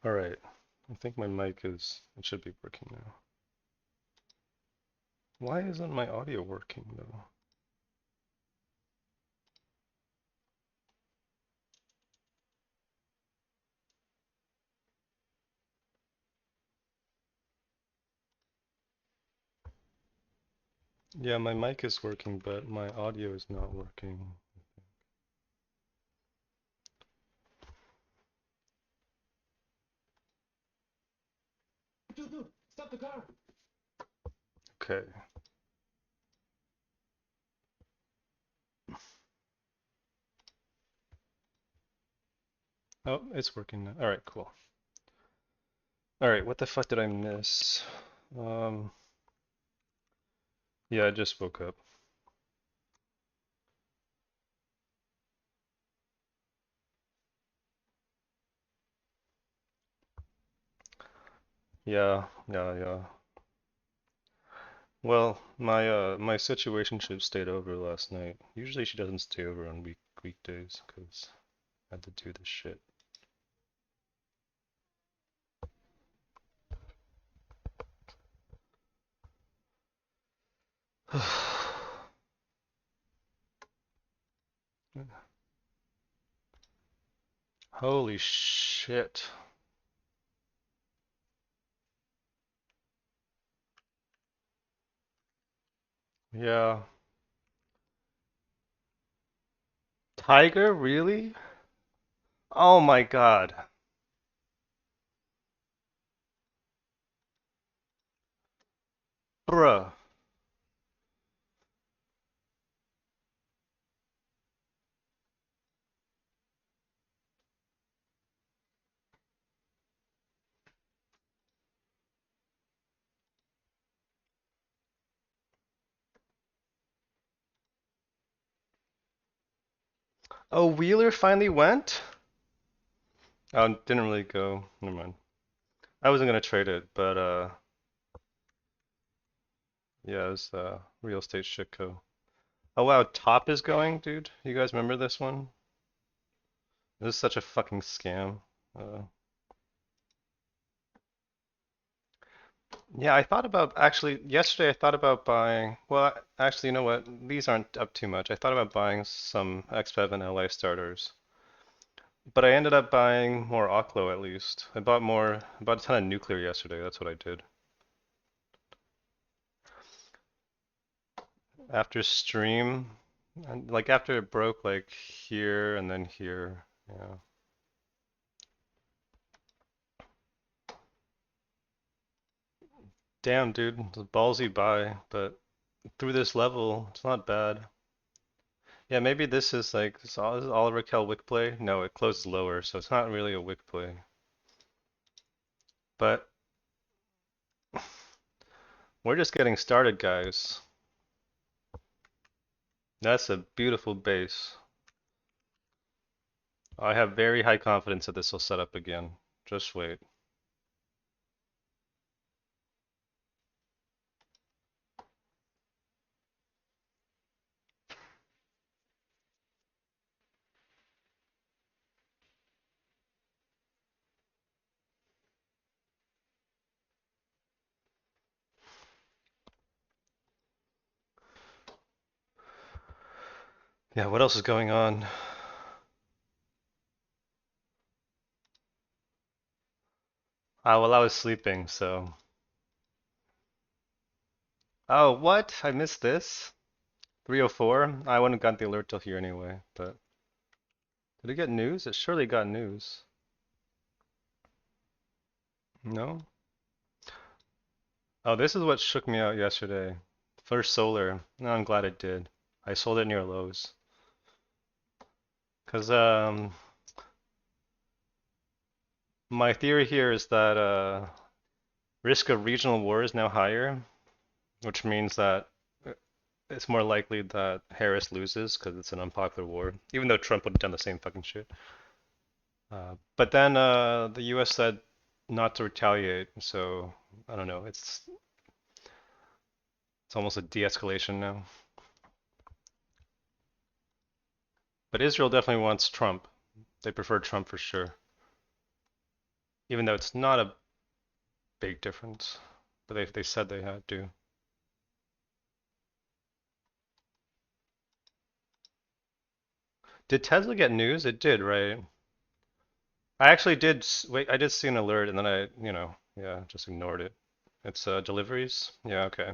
All right. I think my mic it should be working now. Why isn't my audio working though? Yeah, my mic is working, but my audio is not working. Stop the car. Okay. Oh, it's working now. All right, cool. All right, what the fuck did I miss? Um, yeah, I just woke up. Yeah. Well, my situationship stayed over last night. Usually she doesn't stay over on weekdays because I had to do this shit. Holy shit. Yeah. Tiger, really? Oh my God. Bruh. Oh, Wheeler finally went? Oh, didn't really go. Never mind. I wasn't gonna trade it, but yeah, it was real estate shitco. Oh wow, Top is going, dude. You guys remember this one? This is such a fucking scam. Uh, yeah, I thought about actually yesterday. I thought about buying. Well, actually, you know what? These aren't up too much. I thought about buying some XBEV and LA starters, but I ended up buying more Oklo at least. I bought more. I bought a ton of nuclear yesterday. That's what I did. After stream, and like after it broke, like here and then here. Yeah. Damn, dude, it's a ballsy buy, but through this level, it's not bad. Yeah, maybe this is like this is all Raquel wick play. No, it closes lower, so it's not really a wick play. But we're just getting started, guys. That's a beautiful base. I have very high confidence that this will set up again. Just wait. Yeah, what else is going on? Ah, well, I was sleeping, so. Oh, what? I missed this? 304? I wouldn't have got the alert till here anyway, but. Did it get news? It surely got news. No? Oh, this is what shook me out yesterday. First solar. No, I'm glad it did. I sold it near lows. Because my theory here is that risk of regional war is now higher, which means that it's more likely that Harris loses because it's an unpopular war, even though Trump would have done the same fucking shit. But then the U.S. said not to retaliate, so I don't know. It's almost a de-escalation now. But Israel definitely wants Trump. They prefer Trump for sure. even though it's not a big difference, but they said they had to. Did Tesla get news? It did, right? I actually did wait. I did see an alert, and then yeah, just ignored it. It's deliveries. Yeah, okay.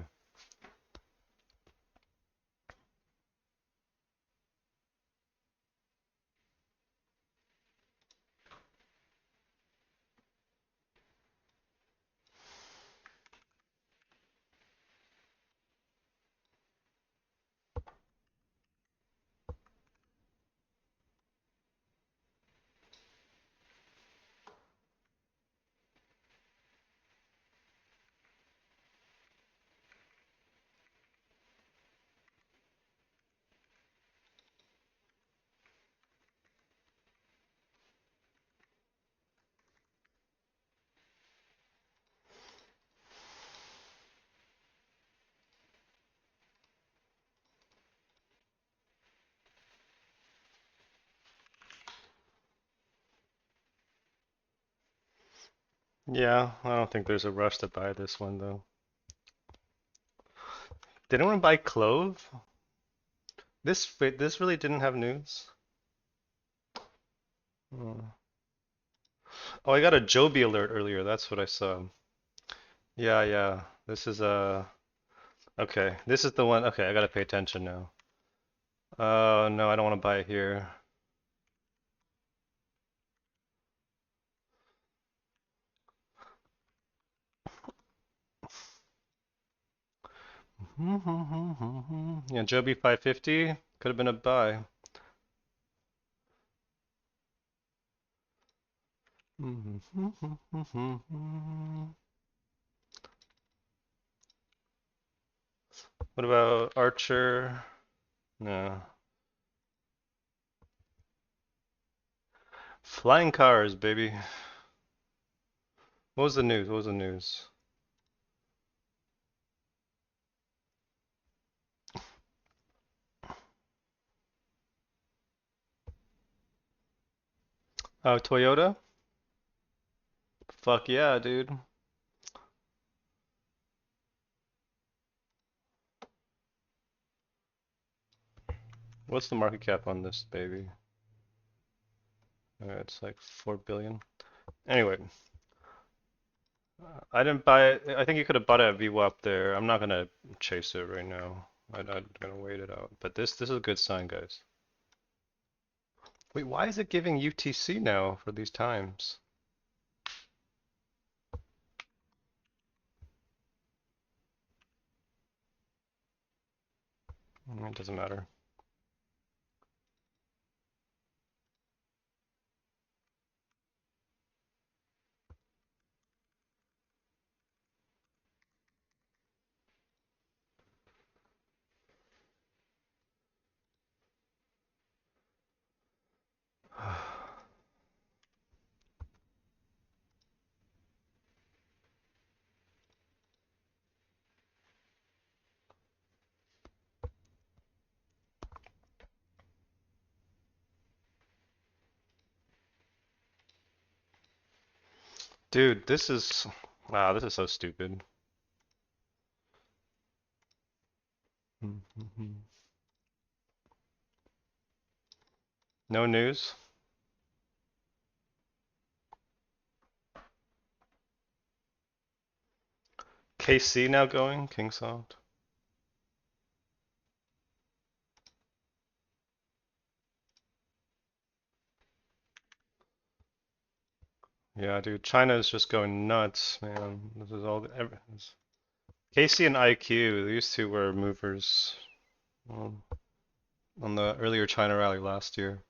Yeah, I don't think there's a rush to buy this one though. Did anyone buy Clove? This really didn't have news. Hmm. Oh, I got a Joby alert earlier. That's what I saw. Yeah, yeah. This is okay. This is the one. Okay, I gotta pay attention now. Oh no, I don't want to buy it here. Yeah, Joby 550 could have been a buy. What about Archer? No. Flying cars, baby. What was the news? What was the news? Oh, Toyota? Fuck yeah, dude. What's the market cap on this baby? It's like 4 billion. Anyway, I didn't buy it. I think you could have bought it at VWAP there. I'm not gonna chase it right now. I'm gonna wait it out. But this is a good sign, guys. Wait, why is it giving UTC now for these times? It doesn't matter. Dude, this is wow, this is so stupid. No news. KC now going, Kingsoft. Yeah, dude, China is just going nuts, man. This is all KC and IQ, these two were movers um, on the earlier China rally last year.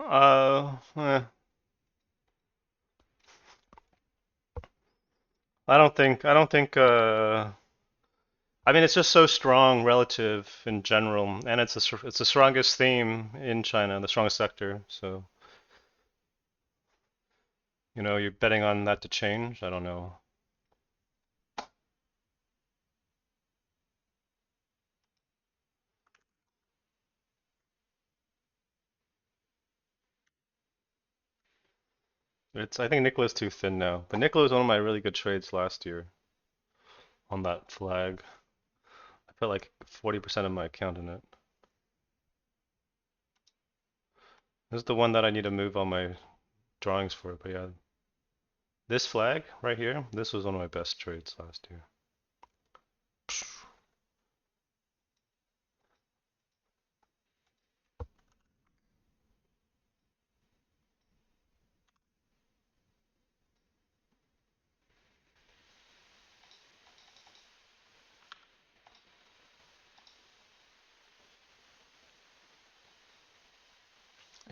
Eh, I don't think I mean it's just so strong relative in general, and it's the strongest theme in China, the strongest sector. So, you're betting on that to change? I don't know. I think nickel is too thin now. But nickel was one of my really good trades last year on that flag. I put like 40% of my account in it. This is the one that I need to move all my drawings for, but yeah. This flag right here, this was one of my best trades last year.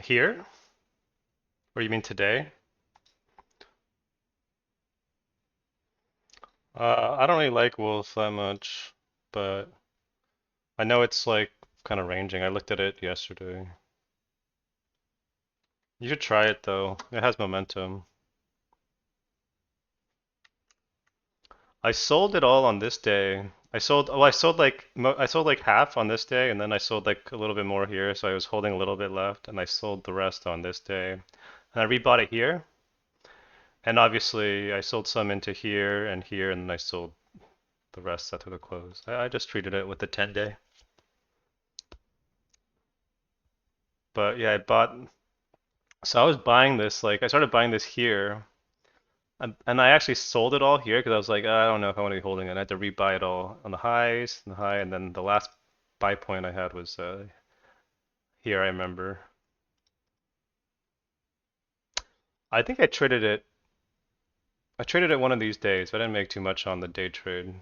Here? Or you mean today? I don't really like Wolf that much, but I know it's like kind of ranging. I looked at it yesterday. You should try it though. It has momentum. I sold it all on this day. I sold like half on this day, and then I sold like a little bit more here, so I was holding a little bit left, and I sold the rest on this day. And I rebought it here, and obviously I sold some into here, and then I sold the rest after the close. I just treated it with the 10 day. But yeah, so I was buying this, like I started buying this here, and I actually sold it all here because I was like, I don't know if I want to be holding it. I had to rebuy it all on the highs, the high, and then the last buy point I had was here, I remember. I think I traded it one of these days, but I didn't make too much on the day trade.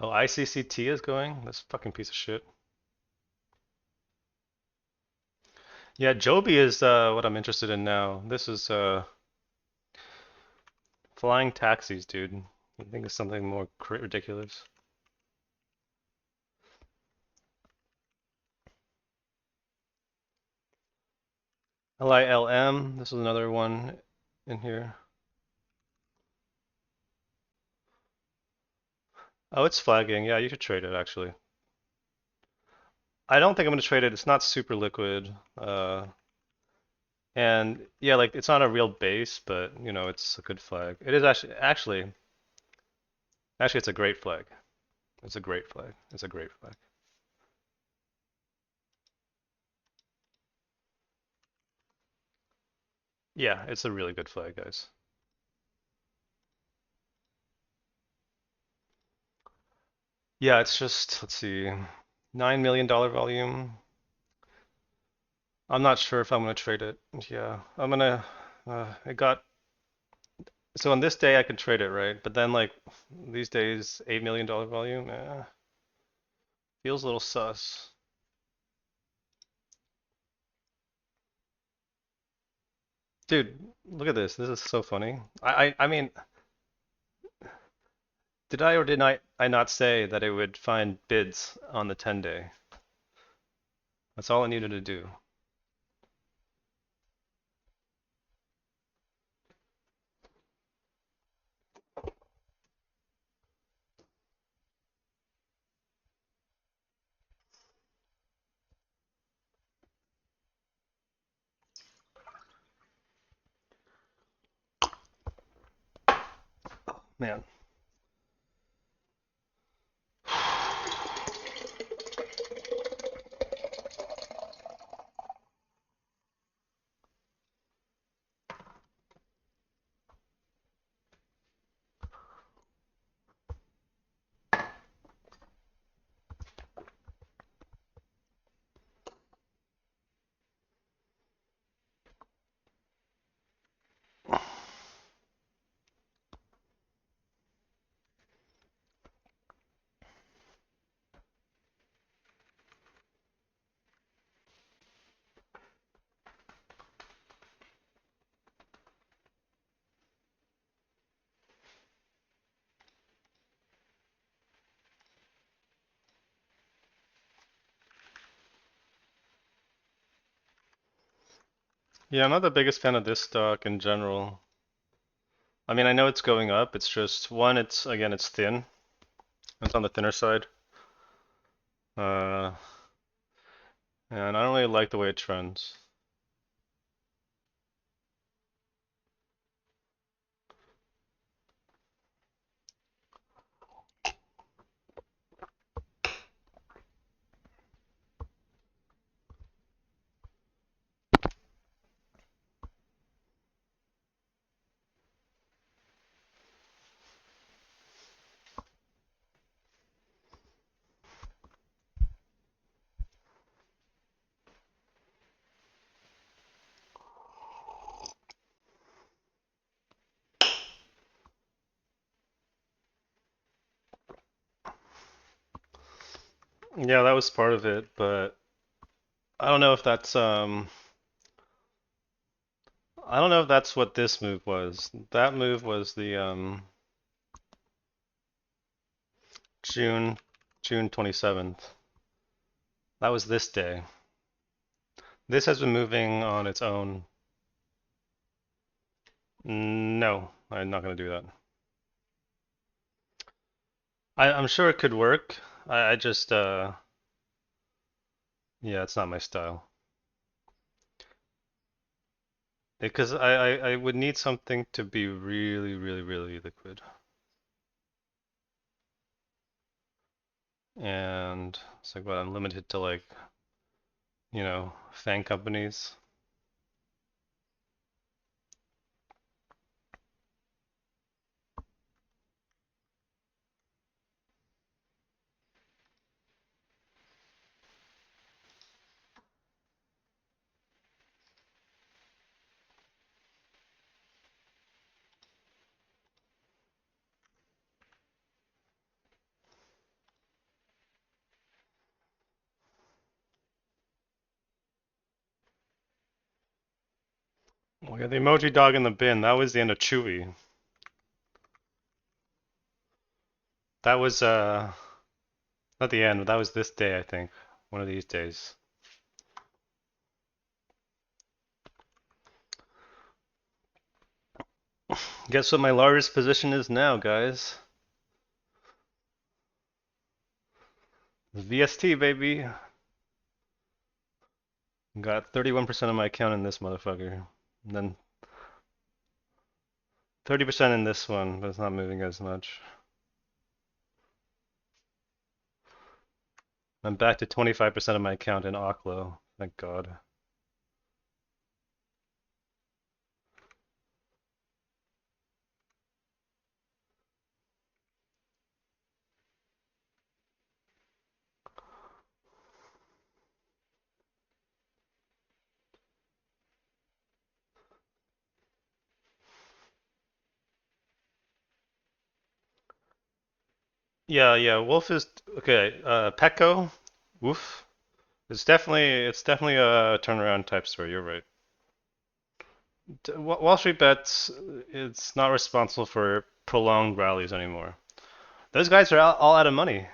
Oh, ICCT is going? This fucking piece of shit. Yeah, Joby is what I'm interested in now. This is flying taxis, dude. I think it's something more ridiculous. LILM, this is another one in here. Oh, it's flagging. Yeah, you should trade it actually. I don't think I'm gonna trade it. It's not super liquid. And yeah, like it's not a real base, but it's a good flag. It is actually it's a great flag. It's a great flag. It's a great flag. Yeah, it's a really good flag, guys. Yeah, it's just, let's see, $9 million volume. I'm not sure if I'm gonna trade it. Yeah, it got, so on this day I can trade it, right? But then like these days, $8 million volume, feels a little sus. Dude, look at this. This is so funny. I mean, did I or did I not say that it would find bids on the 10 day? That's all it needed to do. Man. Yeah, I'm not the biggest fan of this stock in general. I mean, I know it's going up. It's just one, it's again, it's thin. It's on the thinner side. Uh, and I don't really like the way it trends. Yeah, that was part of it, but I don't know if that's I don't know if that's what this move was. That move was the June June 27th. That was this day. This has been moving on its own. No, I'm not going to do that. I'm sure it could work. I just yeah, it's not my style. Because I would need something to be really, really, really liquid. And it's like, well, I'm limited to like, FANG companies. We got the emoji dog in the bin. That was the end of Chewy. That was not the end, but that was this day, I think. One of these days. Guess what my largest position is now, guys? VST, baby. Got 31% of my account in this motherfucker. And then 30% in this one, but it's not moving as much. I'm back to 25% of my account in Oklo. Thank God. Yeah, yeah. Wolf is okay. Petco, woof. It's definitely a turnaround type story. You're right. Wall Street Bets, it's not responsible for prolonged rallies anymore. Those guys are all out of money.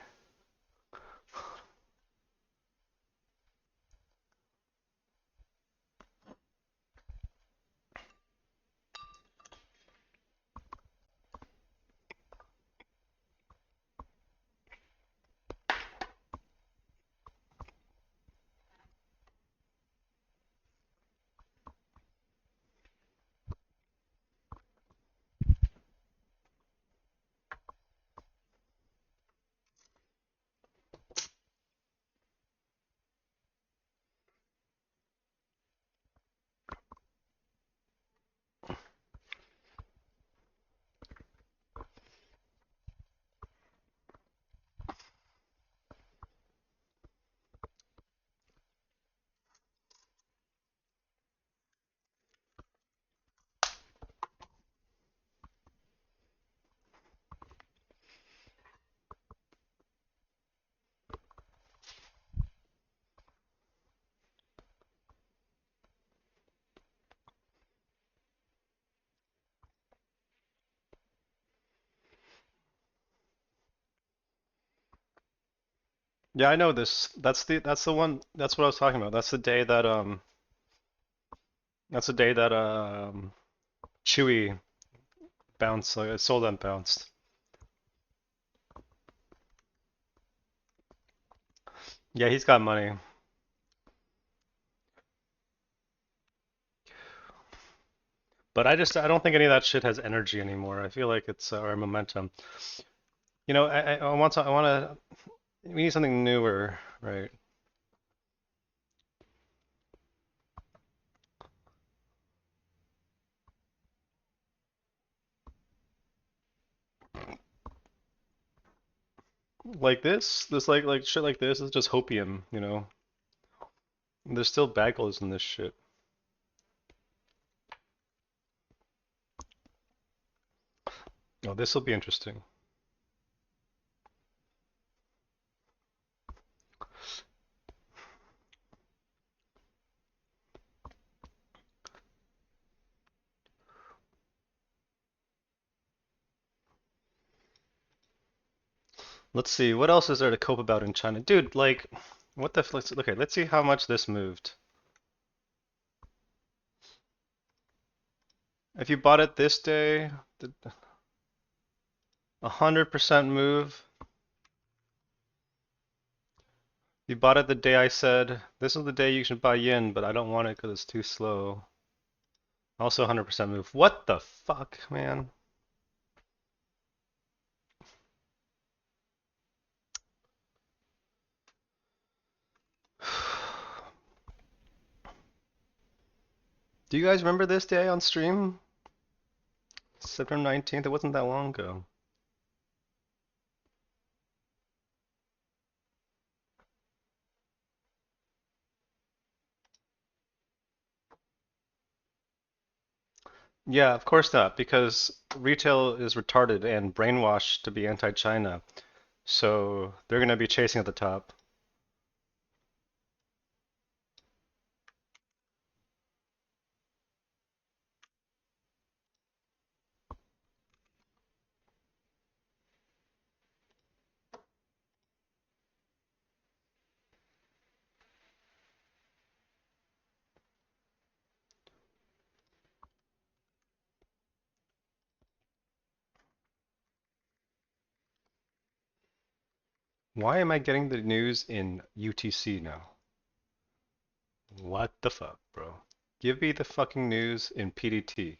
Yeah, I know this. That's the one. That's what I was talking about. That's the day that That's the day that Chewy bounced, like Solent bounced. Yeah, he's got money. But I don't think any of that shit has energy anymore. I feel like it's or momentum. You know, I want to. We need something newer, right? Like this like shit like this is just hopium, you know. There's still bagels in this shit. Oh, this will be interesting. Let's see, what else is there to cope about in China? Dude, like, what the f- let's okay, let's see how much this moved. If you bought it this day, 100% move. You bought it the day I said, this is the day you should buy yen, but I don't want it because it's too slow. Also 100% move. What the fuck, man? Do you guys remember this day on stream? September 19th? It wasn't that long ago. Yeah, of course not, because retail is retarded and brainwashed to be anti-China. So they're going to be chasing at the top. Why am I getting the news in UTC now? What the fuck, bro? Give me the fucking news in PDT.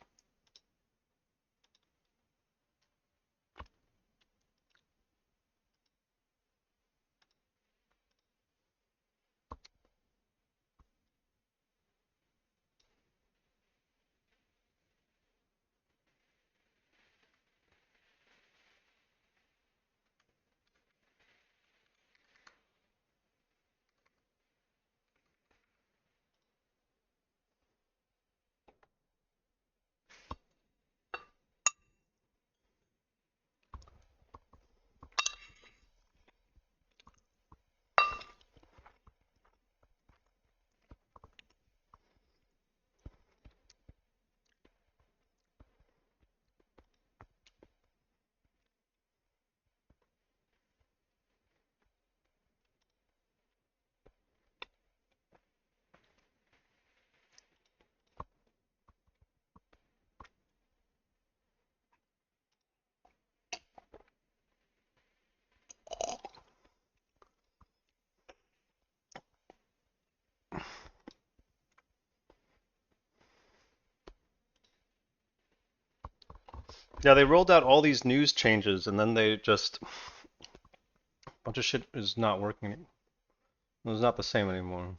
Yeah, they rolled out all these news changes and then they just a bunch of shit is not working. It's not the same anymore.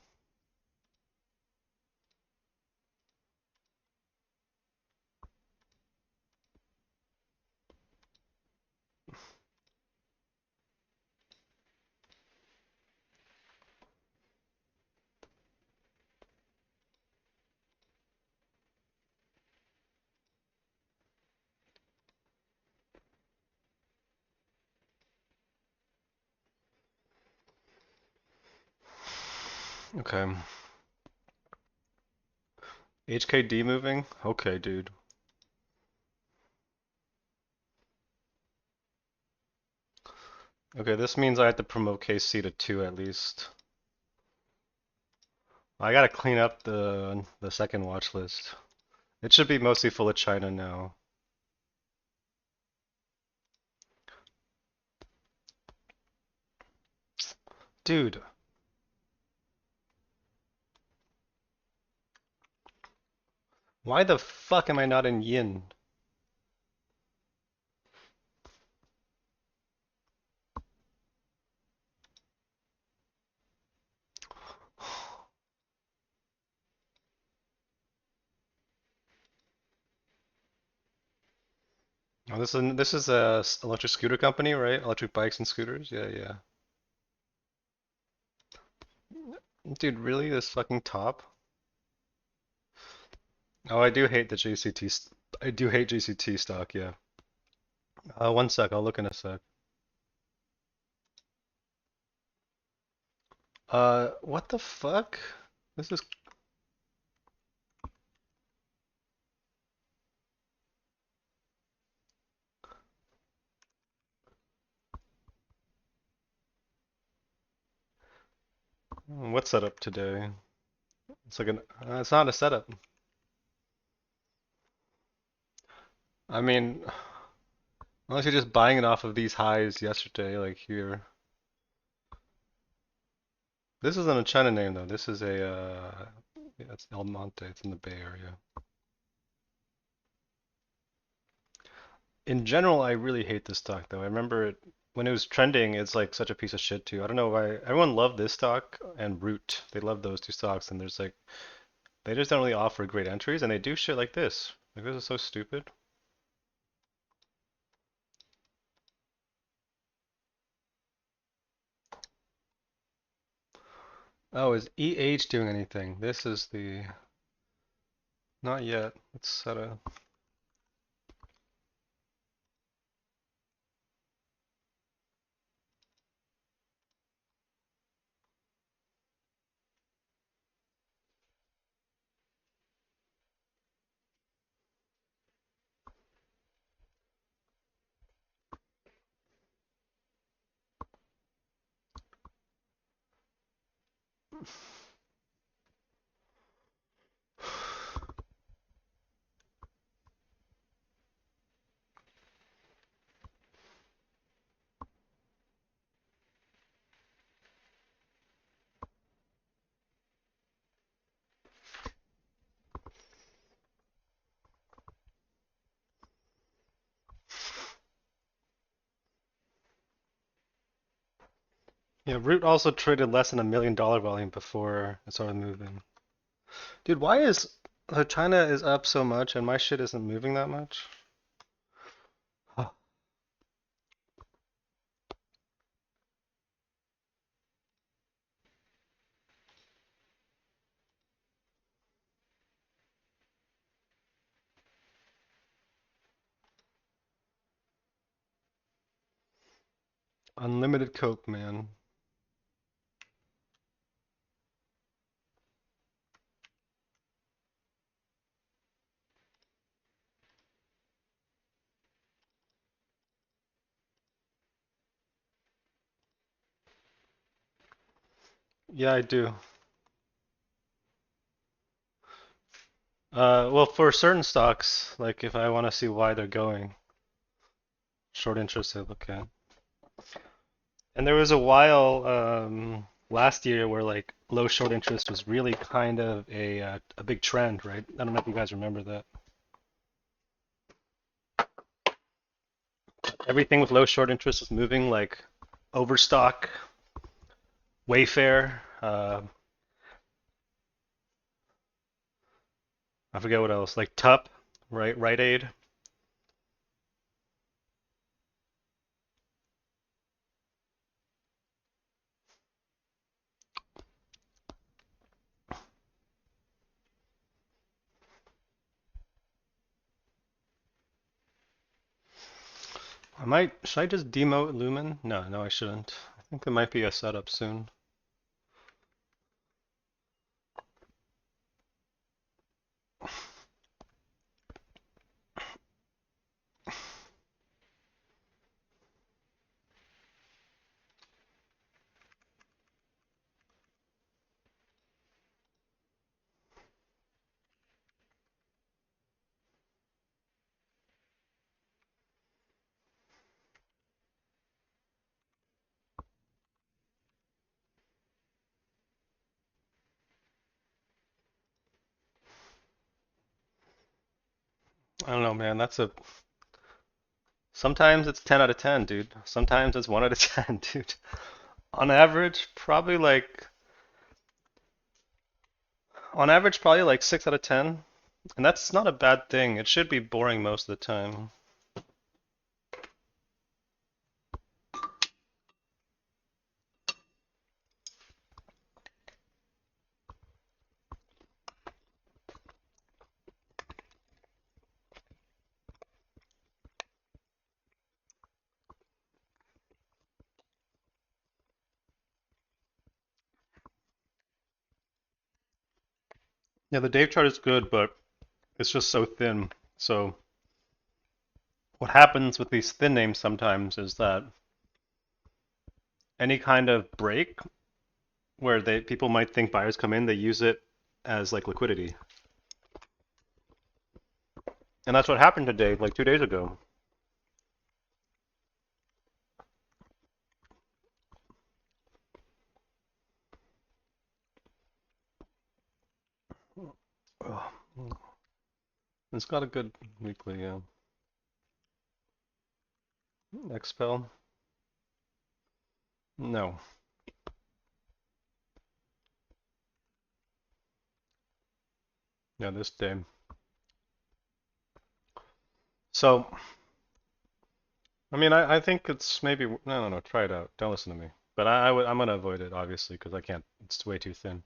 Okay. HKD moving? Okay, dude. Okay, this means I have to promote KC to 2 at least. I gotta clean up the second watch list. It should be mostly full of China now. Dude, why the fuck am I not in yin? Oh, this is a electric scooter company, right? Electric bikes and scooters. Yeah, yeah. Dude, really? This fucking top? Oh, I do hate the JCT. I do hate JCT stock. Yeah. One sec. I'll look in a sec. What the fuck? This is. What setup today? It's like an. It's not a setup. I mean, unless you're just buying it off of these highs yesterday, like here. This isn't a China name though. This is a. Yeah, it's El Monte. It's in the Bay Area. In general, I really hate this stock though. I remember it when it was trending, it's like such a piece of shit too. I don't know why everyone loved this stock and Root. They love those two stocks, and there's like they just don't really offer great entries, and they do shit like this. Like this is so stupid. Oh, is EH doing anything? This is the not yet. Let's set a. Yeah, Root also traded less than $1 million volume before it started moving. Dude, why is China is up so much and my shit isn't moving that much? Unlimited coke, man. Yeah, I do. Well, for certain stocks, like if I want to see why they're going, short interest I look at. And there was a while last year where like low short interest was really kind of a big trend, right? I don't know if you guys remember that. Everything with low short interest was moving, like Overstock, Wayfair, I forget what else, like TUP, right? Rite Aid. Should I just demote Lumen? No, no, I shouldn't. I think there might be a setup soon. I don't know, man. Sometimes it's 10 out of 10, dude. Sometimes it's 1 out of 10, dude. On average, probably like probably like 6 out of 10. And that's not a bad thing. It should be boring most of the time. Yeah, the Dave chart is good, but it's just so thin. So what happens with these thin names sometimes is that any kind of break where they people might think buyers come in, they use it as like liquidity. And that's what happened today, like 2 days ago. Ugh. It's got a good weekly, yeah. Expel? No. Yeah, this day. So, I mean, I think it's maybe, no, try it out. Don't listen to me. But I'm gonna avoid it, obviously, because I can't, it's way too thin.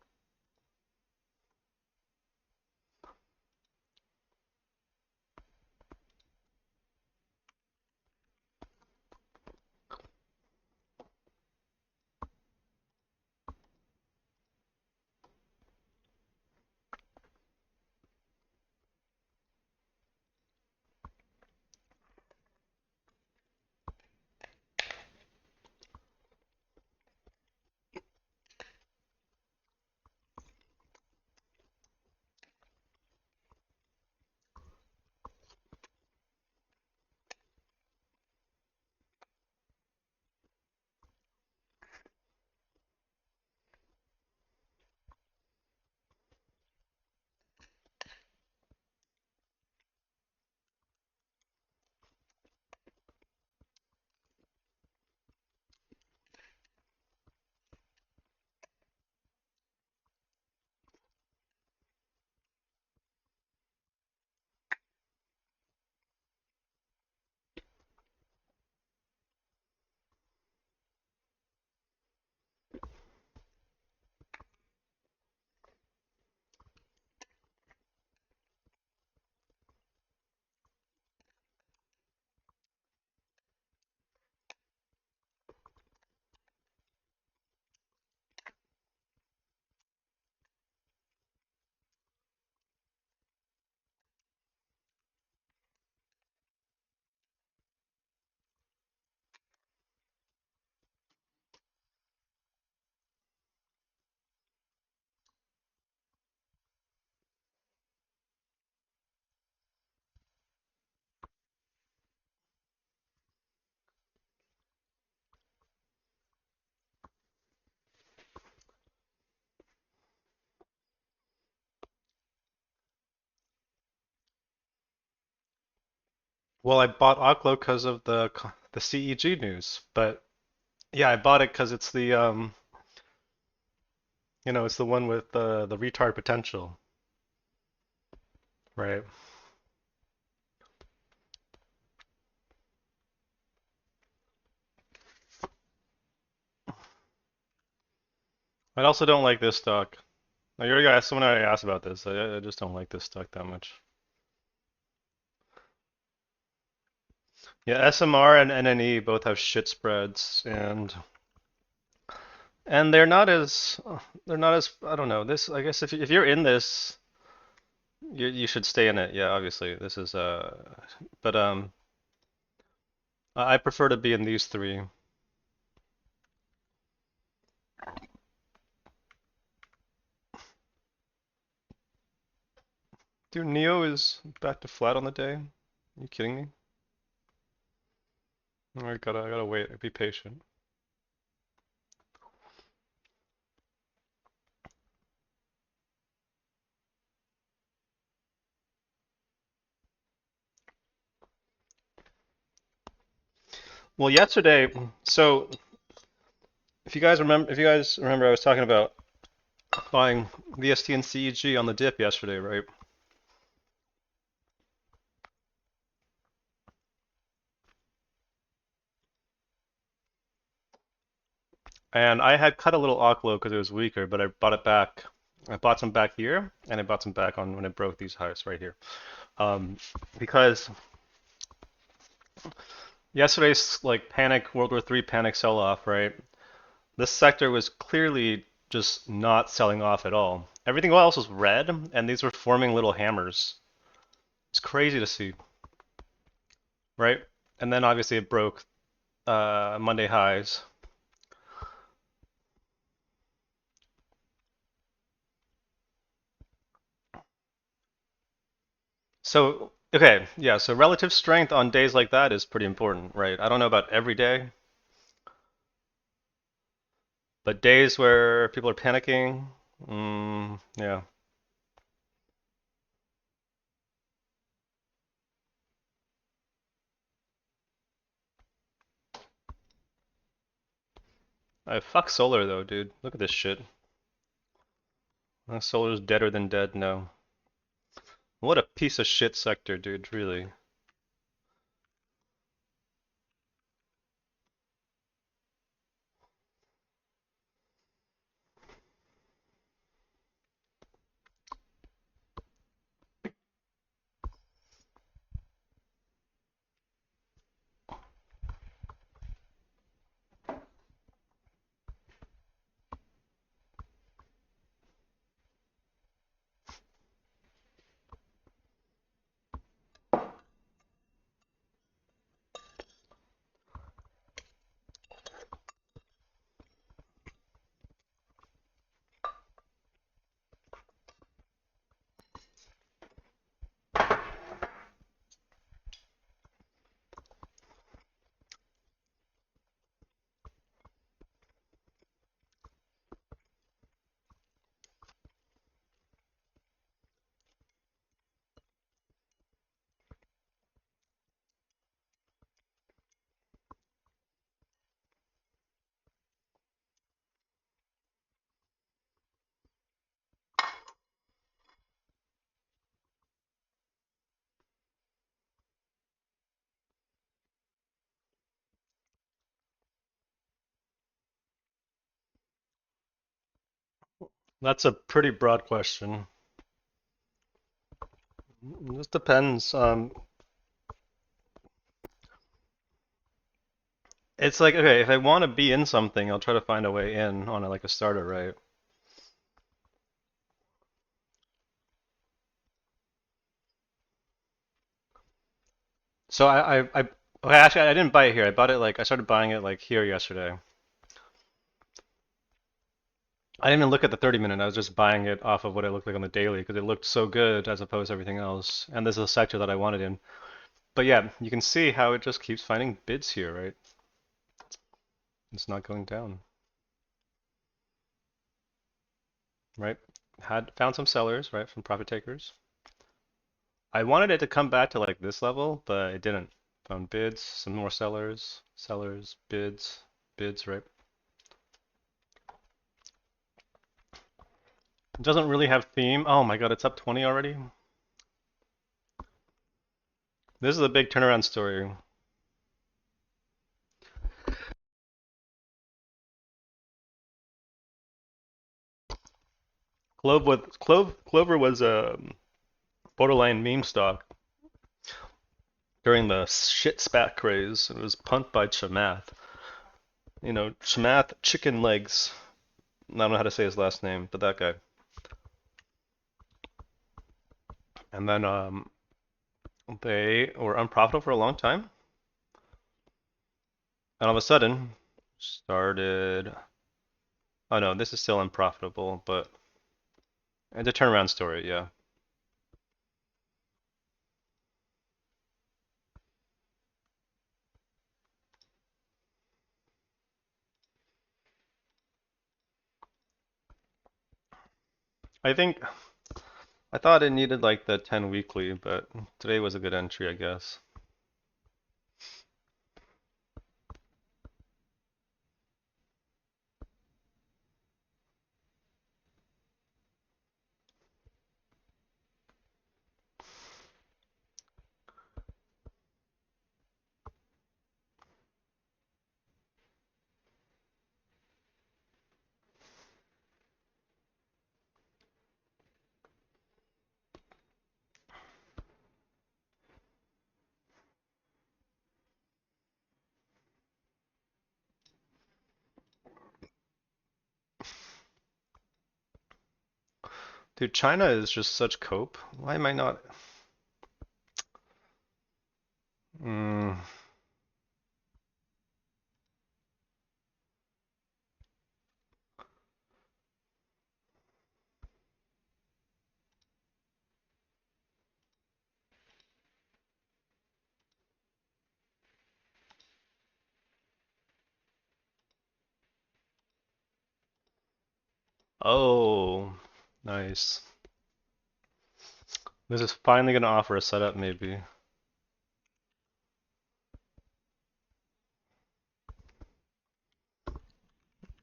Well, I bought Oklo because of the CEG news, but yeah, I bought it because it's the it's the one with the retard potential, right? I also don't like this stock. I already got someone already asked about this. I just don't like this stock that much. Yeah, SMR and NNE both have shit spreads, and they're not as I don't know. This I guess if you're in this, you should stay in it. Yeah, obviously this is but I prefer to be in these three. Dude, Neo is back to flat on the day. Are you kidding me? I gotta wait. Be patient. Well, yesterday, so if you guys remember, I was talking about buying VST and CEG on the dip yesterday, right? And I had cut a little Oklo because it was weaker, but I bought it back. I bought some back here, and I bought some back on when it broke these highs right here. Um, because yesterday's like panic World War III panic sell-off, right? This sector was clearly just not selling off at all. Everything else was red, and these were forming little hammers. It's crazy to see, right? And then obviously it broke Monday highs. So, okay, yeah, so relative strength on days like that is pretty important, right? I don't know about every day, but days where people are panicking, yeah. I fuck solar though, dude. Look at this shit. Solar's deader than dead now. What a piece of shit sector, dude, really. That's a pretty broad question. This depends. It's like, okay, if I want to be in something, I'll try to find a way in on like a starter, right? So okay, actually, I didn't buy it here. I bought it like, I started buying it like here yesterday. I didn't even look at the 30 minute. I was just buying it off of what it looked like on the daily because it looked so good as opposed to everything else. And this is a sector that I wanted in. But yeah, you can see how it just keeps finding bids here, right? It's not going down, right? Had found some sellers, right, from profit takers. I wanted it to come back to like this level, but it didn't. Found bids, some more sellers, sellers, bids, bids, right? It doesn't really have theme. Oh my god, it's up 20 already. This is a big turnaround story. Clover was a borderline meme stock during the shit spat craze. It was punked by Chamath. You know, Chamath Chicken Legs. I don't know how to say his last name, but that guy. And then they were unprofitable for a long time, and all of a sudden started. Oh no, this is still unprofitable, but it's a turnaround story. Yeah, I think I thought it needed like the 10 weekly, but today was a good entry, I guess. Dude, China is just such cope. Why am I not? Mm. Oh, nice. This is finally gonna offer a setup, maybe.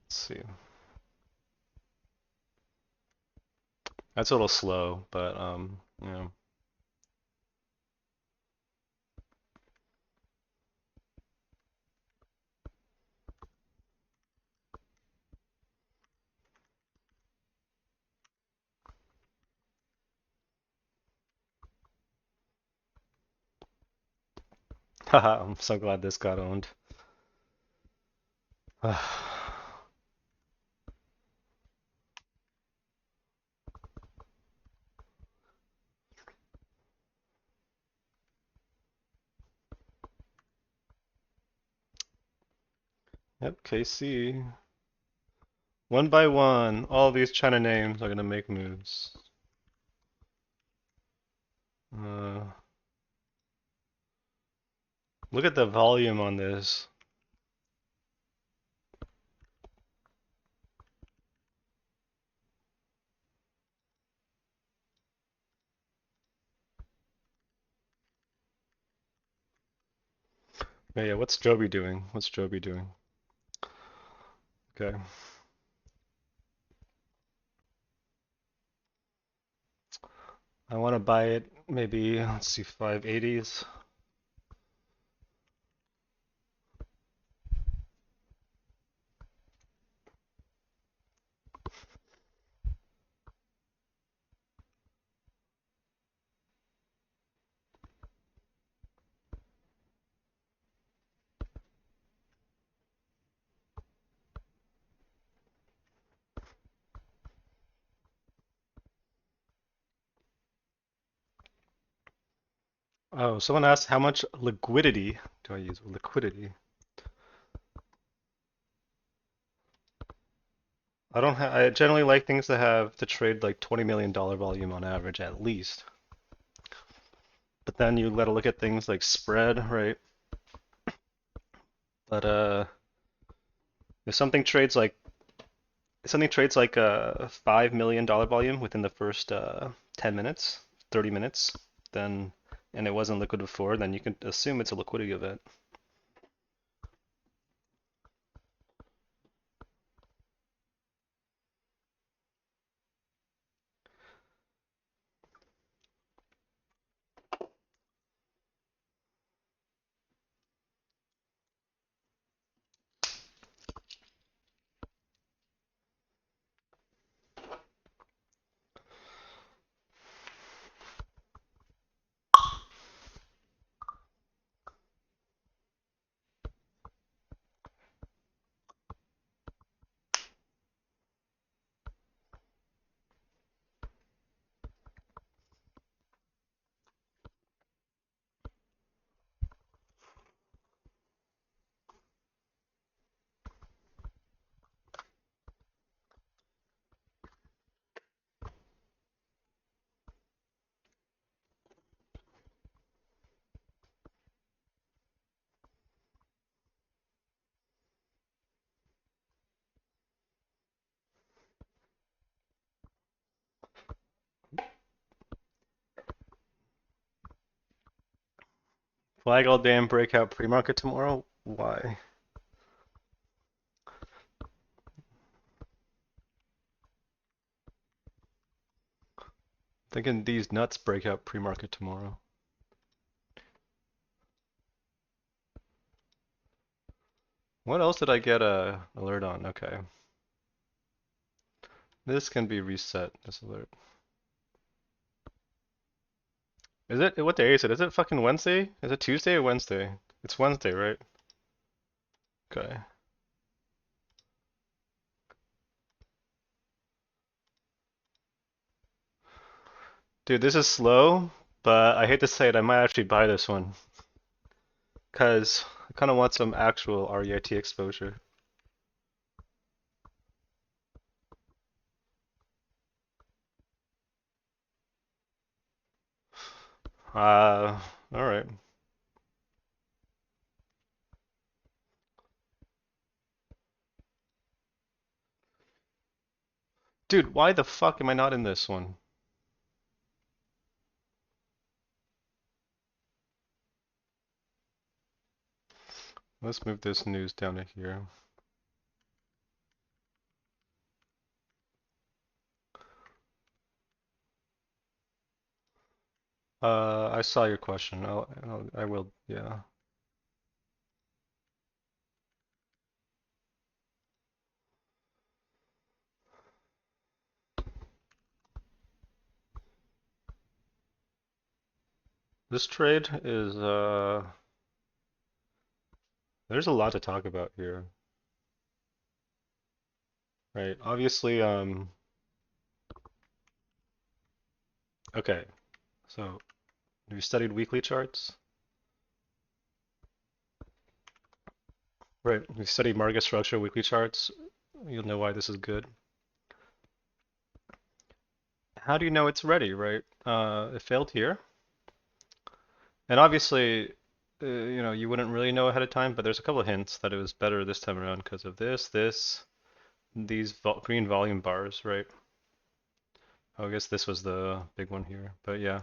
Let's see. That's a little slow, but yeah. Haha, I'm so glad this got owned. Yep, KC. One by one, all these China names are gonna make moves. Uh, Look at the volume on this. Yeah, what's Joby doing? What's Joby doing? Okay. I want to buy it maybe, let's see, 580s. Oh, someone asked how much liquidity do I use? Liquidity. I generally like things that have to trade like $20 million volume on average at least. But then you gotta look at things like spread, right? But if something trades like a $5 million volume within the first 10 minutes, 30 minutes, then and it wasn't liquid before, then you can assume it's a liquidity event. Flag all damn breakout pre-market tomorrow? Why? Thinking these nuts break out pre-market tomorrow. What else did I get a alert on? Okay. This can be reset, this alert. Is it, what day is it? Is it fucking Wednesday? Is it Tuesday or Wednesday? It's Wednesday, right? Okay. Dude, this is slow, but I hate to say it, I might actually buy this one. Because I kind of want some actual REIT exposure. Alright. Dude, why the fuck am I not in this one? Let's move this news down to here. I saw your question. I will, yeah. This trade is, there's a lot to talk about here, right? Obviously, okay, so have you studied weekly charts? Right, if you study market structure weekly charts, you'll know why this is good. How do you know it's ready, right? It failed here. And obviously, you wouldn't really know ahead of time, but there's a couple of hints that it was better this time around because of these green volume bars, right? Oh, I guess this was the big one here, but yeah.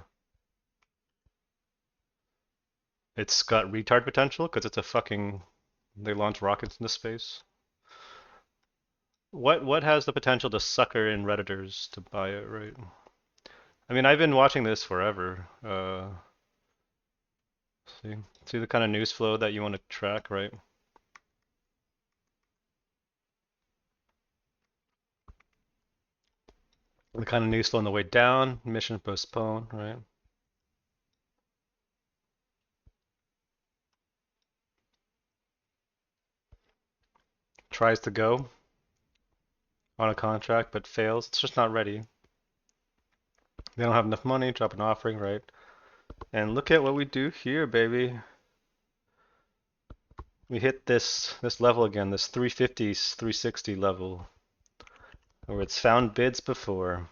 It's got retard potential because it's a fucking, they launch rockets into space. What has the potential to sucker in Redditors to buy it, right? I mean, I've been watching this forever. See the kind of news flow that you want to track, right? The kind of news flow on the way down, mission postponed, right? Tries to go on a contract but fails. It's just not ready. They don't have enough money, drop an offering, right? And look at what we do here, baby. We hit this level again, this 350, 360 level, where it's found bids before.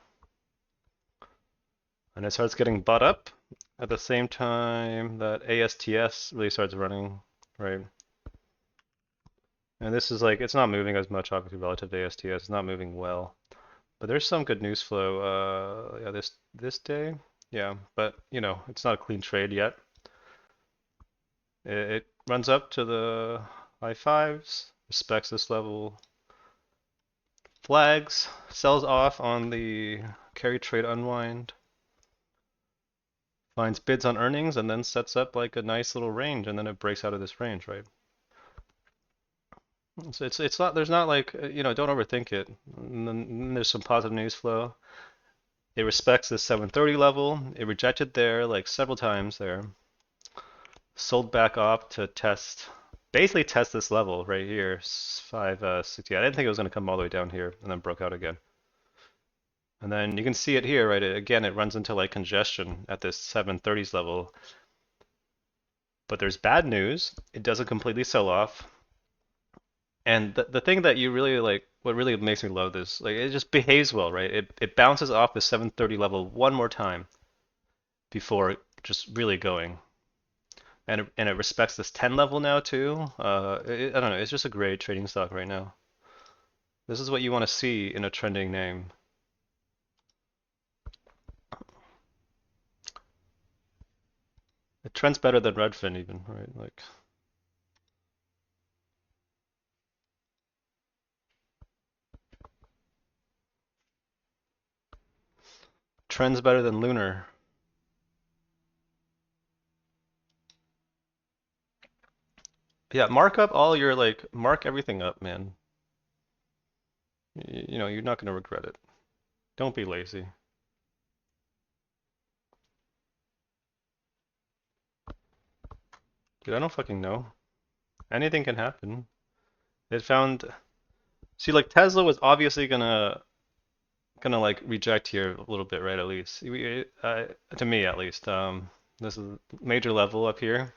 And it starts getting bought up at the same time that ASTS really starts running, right? And this is like, it's not moving as much, obviously, relative to ASTS. It's not moving well. But there's some good news flow. Yeah, this day, yeah. But it's not a clean trade yet. It runs up to the high fives, respects this level, flags, sells off on the carry trade unwind, finds bids on earnings, and then sets up like a nice little range, and then it breaks out of this range, right? So it's not there's not like don't overthink it. And then there's some positive news flow. It respects the 730 level. It rejected there like several times there. Sold back off to basically test this level right here, 560. I didn't think it was going to come all the way down here, and then broke out again. And then you can see it here, right? Again, it runs into like congestion at this 730s level. But there's bad news. It doesn't completely sell off. And the thing that you really like, what really makes me love this, like it just behaves well, right? It bounces off the 730 level one more time before just really going. And it respects this 10 level now too. I don't know, it's just a great trading stock right now. This is what you want to see in a trending name. It trends better than Redfin even, right? Like trends better than Lunar. Yeah, mark up all your mark everything up, man. You're not gonna regret it. Don't be lazy. Dude, I don't fucking know. Anything can happen. It found See, like Tesla was obviously gonna gonna like reject here a little bit, right? At least to me, at least. This is major level up here,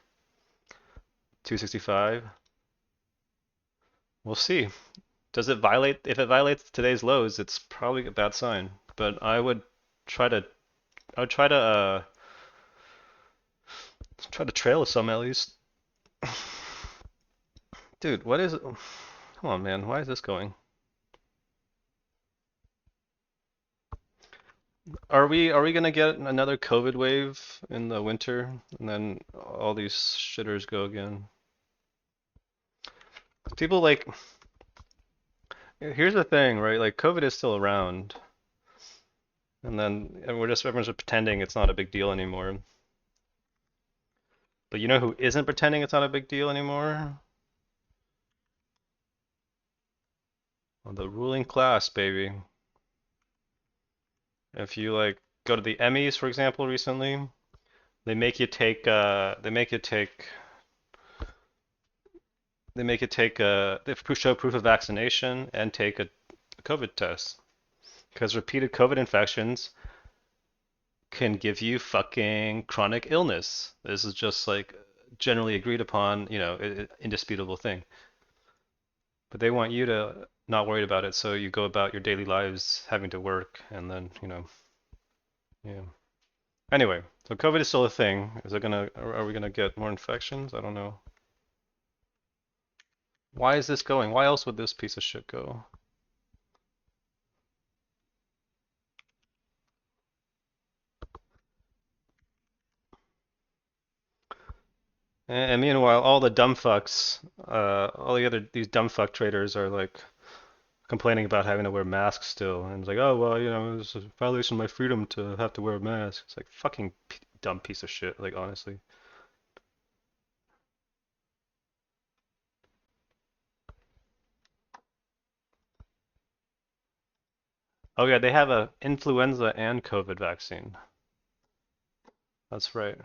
265. We'll see. Does it violate? If it violates today's lows, it's probably a bad sign. But try to, I would try to trail some at least. Dude, what is it? Come on, man. Why is this going? Are we gonna get another COVID wave in the winter, and then all these shitters go again? People like, here's the thing, right? Like COVID is still around, and everyone's just pretending it's not a big deal anymore. But you know who isn't pretending it's not a big deal anymore? Well, the ruling class, baby. If you like go to the Emmys, for example, recently, they make you take they show proof of vaccination and take a COVID test because repeated COVID infections can give you fucking chronic illness. This is just like generally agreed upon, indisputable thing. But they want you to not worry about it, so you go about your daily lives having to work, and then, yeah. Anyway, so COVID is still a thing. Are we gonna get more infections? I don't know. Why is this going? Why else would this piece of shit go? And meanwhile, all the dumb fucks, these dumb fuck traders are like complaining about having to wear masks still, and it's like, oh well, it's a violation of my freedom to have to wear a mask. It's like fucking dumb piece of shit. Like honestly. Oh yeah, they have a influenza and COVID vaccine. That's right.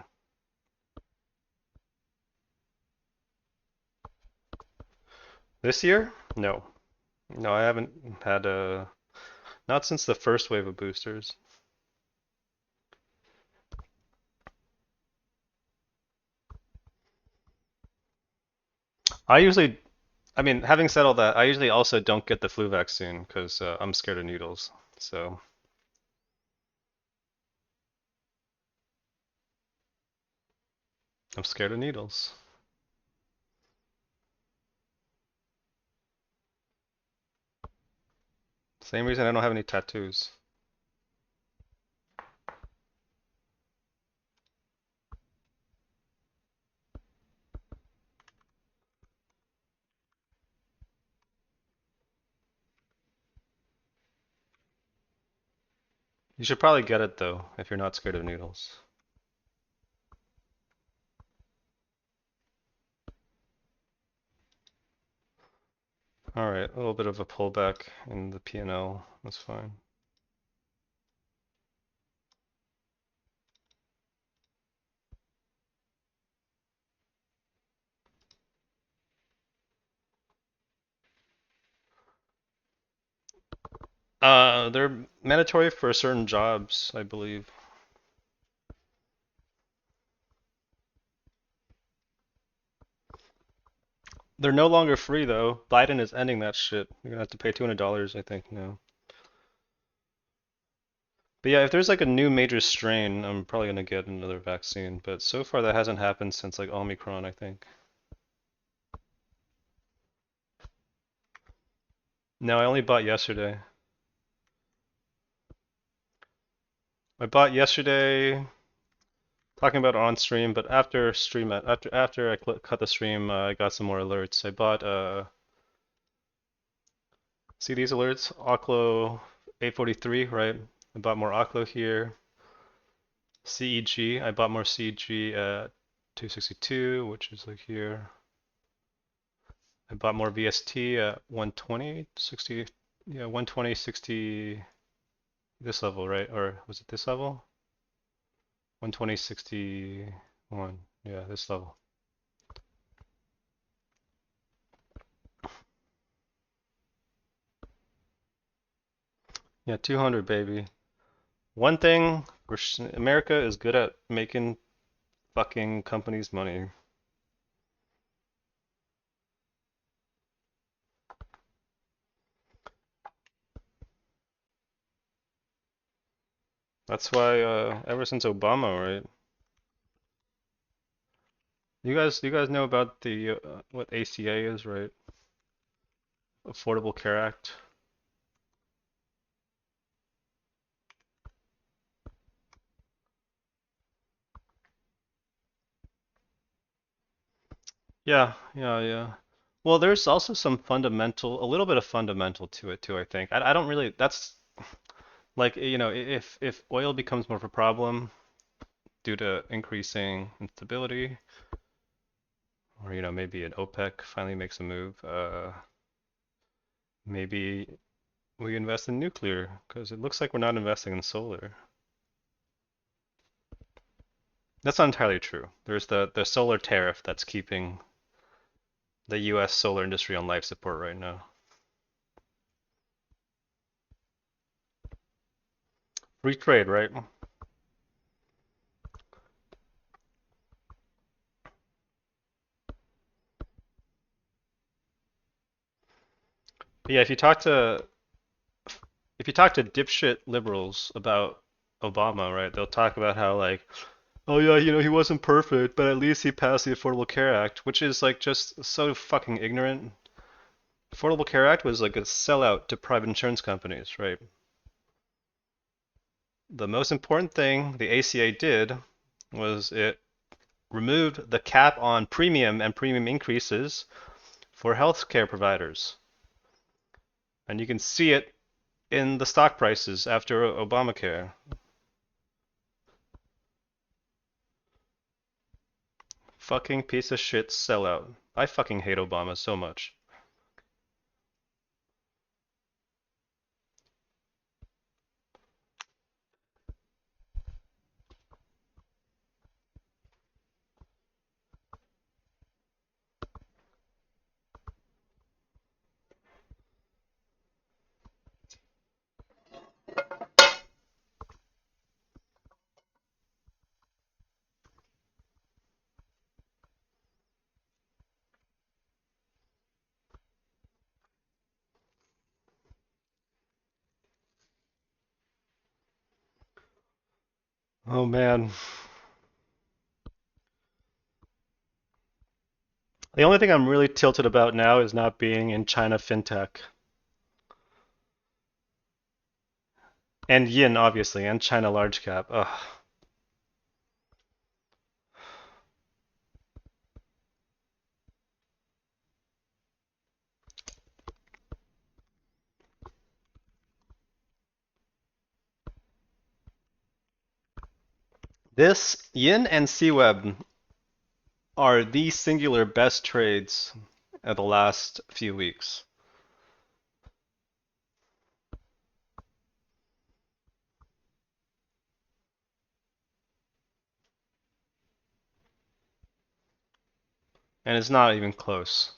This year? No. No, I haven't had a not since the first wave of boosters. I usually, I mean, having said all that, I usually also don't get the flu vaccine because I'm scared of needles. So I'm scared of needles. Same reason I don't have any tattoos. You should probably get it though if you're not scared of needles. All right, a little bit of a pullback in the P&L. That's fine. They're mandatory for certain jobs, I believe. They're no longer free though. Biden is ending that shit. You're gonna have to pay $200, I think, now. But yeah, if there's like a new major strain, I'm probably gonna get another vaccine. But so far that hasn't happened since like Omicron, I think. No, I only bought yesterday. I bought yesterday, talking about on stream, but after I cut the stream, I got some more alerts. I bought see these alerts? Oklo 843, right? I bought more Oklo here. CEG, I bought more CEG at 262, which is like here. I bought more VST at 120, 60, yeah, 120, 60, this level, right? Or was it this level? 120, 61, yeah, this level. Yeah, 200, baby. One thing, America is good at making fucking companies money. That's why, ever since Obama, right? You guys know about the what ACA is, right? Affordable Care Act. Yeah, yeah, yeah. Well, there's also some fundamental, a little bit of fundamental to it too, I think. I don't really, that's like, if oil becomes more of a problem due to increasing instability, or maybe an OPEC finally makes a move, maybe we invest in nuclear because it looks like we're not investing in solar. That's not entirely true. There's the solar tariff that's keeping the US solar industry on life support right now. Free trade, right? But yeah, if you talk to dipshit liberals about Obama, right, they'll talk about how like, oh yeah, he wasn't perfect, but at least he passed the Affordable Care Act, which is like just so fucking ignorant. Affordable Care Act was like a sellout to private insurance companies, right? The most important thing the ACA did was it removed the cap on premium and premium increases for healthcare providers. And you can see it in the stock prices after Obamacare. Fucking piece of shit sellout. I fucking hate Obama so much. Oh man. The only thing I'm really tilted about now is not being in China fintech. And yin, obviously, and China large cap. Ugh. This yin and CWeb are the singular best trades of the last few weeks. And it's not even close.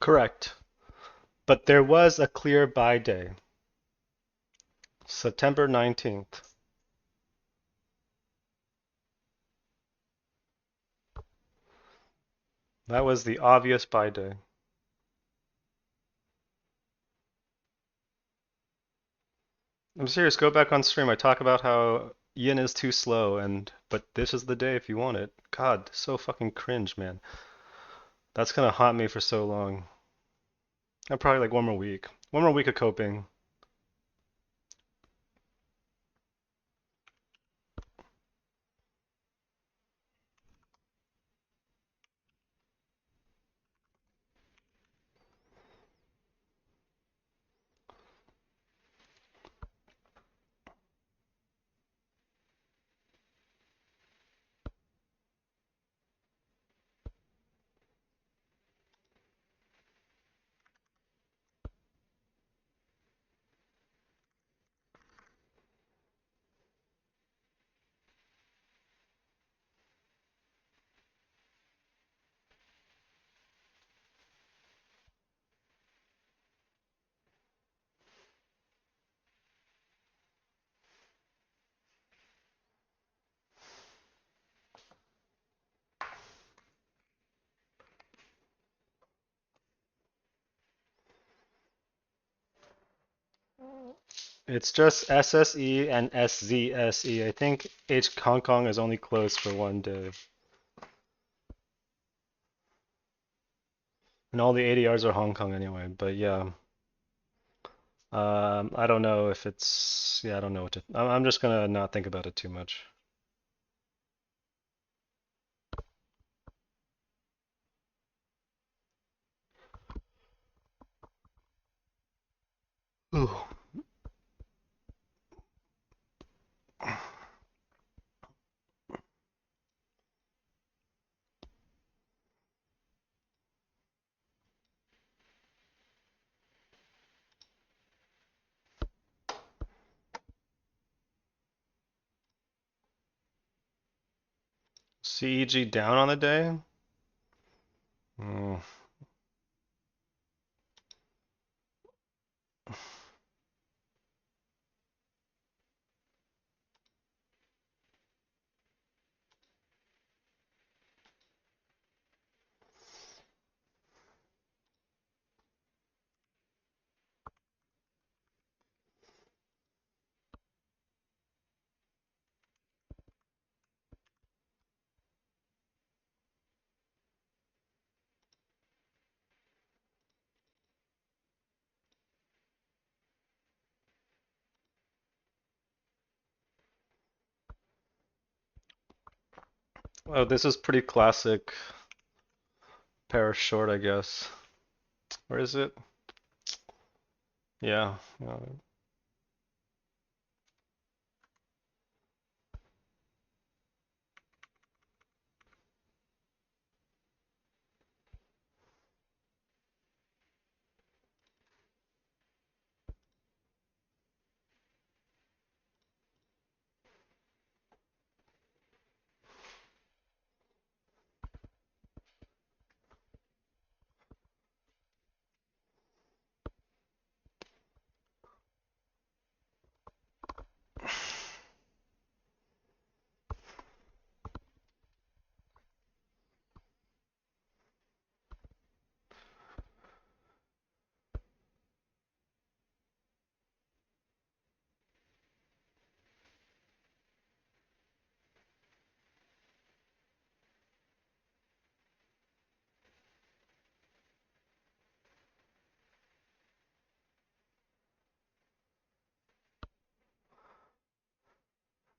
Correct. But there was a clear buy day. September 19th. That was the obvious buy day. I'm serious, go back on stream. I talk about how yin is too slow but this is the day if you want it. God, so fucking cringe, man. That's gonna haunt me for so long. I'm probably like one more week. One more week of coping. It's just SSE and SZSE. I think Hong Kong is only closed for 1 day. And all the ADRs are Hong Kong anyway, but yeah. I don't know if it's, yeah, I don't know what to, I'm just gonna not think about it too much. Ooh. CEG down on the day? Mm. Oh, this is pretty classic pair short, I guess. Where is it? Yeah.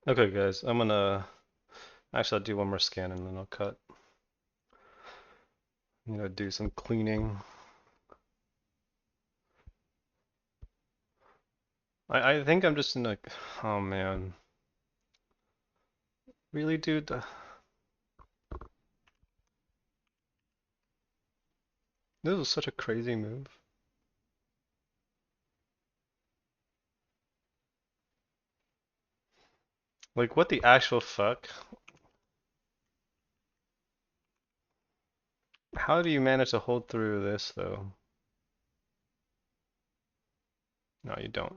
Okay, guys, I'm gonna actually I'll do one more scan and then I'll cut. I'm gonna do some cleaning. I think I'm just in like, oh man. Really, dude? This was such a crazy move. Like, what the actual fuck? How do you manage to hold through this, though? No, you don't.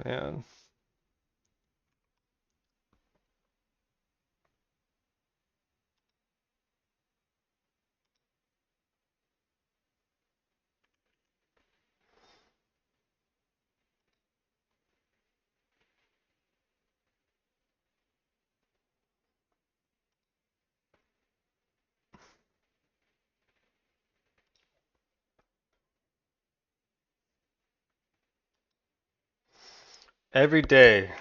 Man. Every day,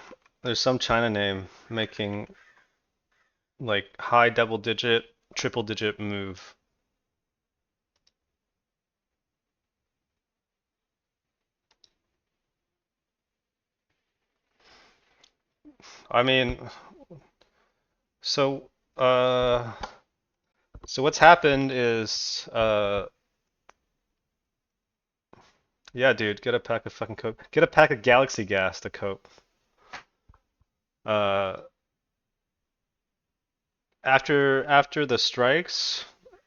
there's some China name making like high double digit, triple digit move. I mean, so uh so what's happened is yeah, dude, get a pack of fucking coke. Get a pack of Galaxy gas to cope. Uh after the strikes,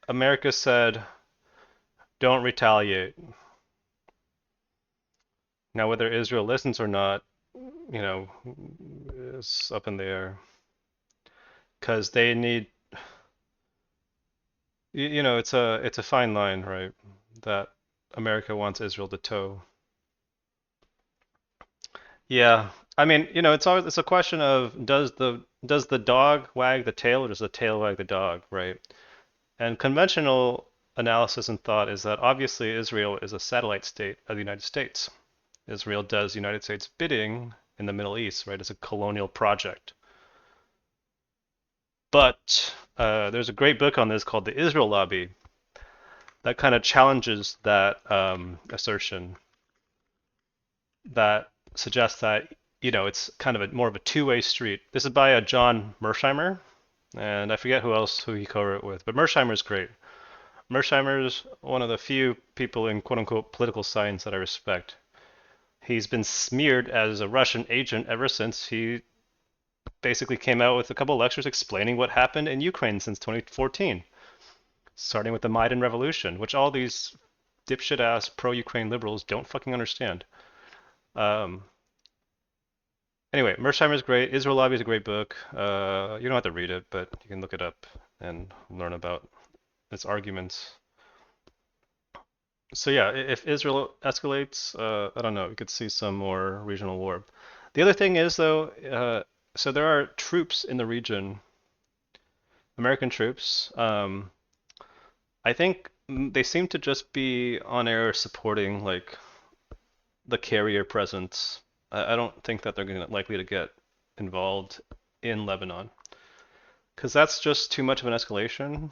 America said don't retaliate. Now whether Israel listens or not, you know, is up in the air. Because they need You know, it's a fine line, right? That America wants Israel to toe. Yeah. I mean, it's a question of does the dog wag the tail or does the tail wag the dog, right? And conventional analysis and thought is that obviously Israel is a satellite state of the United States. Israel does United States bidding in the Middle East, right? It's a colonial project. But there's a great book on this called The Israel Lobby that kind of challenges that assertion that suggests that it's kind of more of a two-way street. This is by John Mersheimer, and I forget who he co-wrote with, but Mersheimer's great. Mersheimer's one of the few people in quote unquote political science that I respect. He's been smeared as a Russian agent ever since he basically came out with a couple of lectures explaining what happened in Ukraine since 2014, starting with the Maidan Revolution, which all these dipshit ass pro-Ukraine liberals don't fucking understand. Um, anyway, Mersheimer's great. Israel Lobby is a great book. You don't have to read it, but you can look it up and learn about its arguments. So yeah, if Israel escalates, I don't know, we could see some more regional war. The other thing is though, so there are troops in the region, American troops. I think they seem to just be on air supporting like the carrier presence. I don't think that they're likely to get involved in Lebanon because that's just too much of an escalation.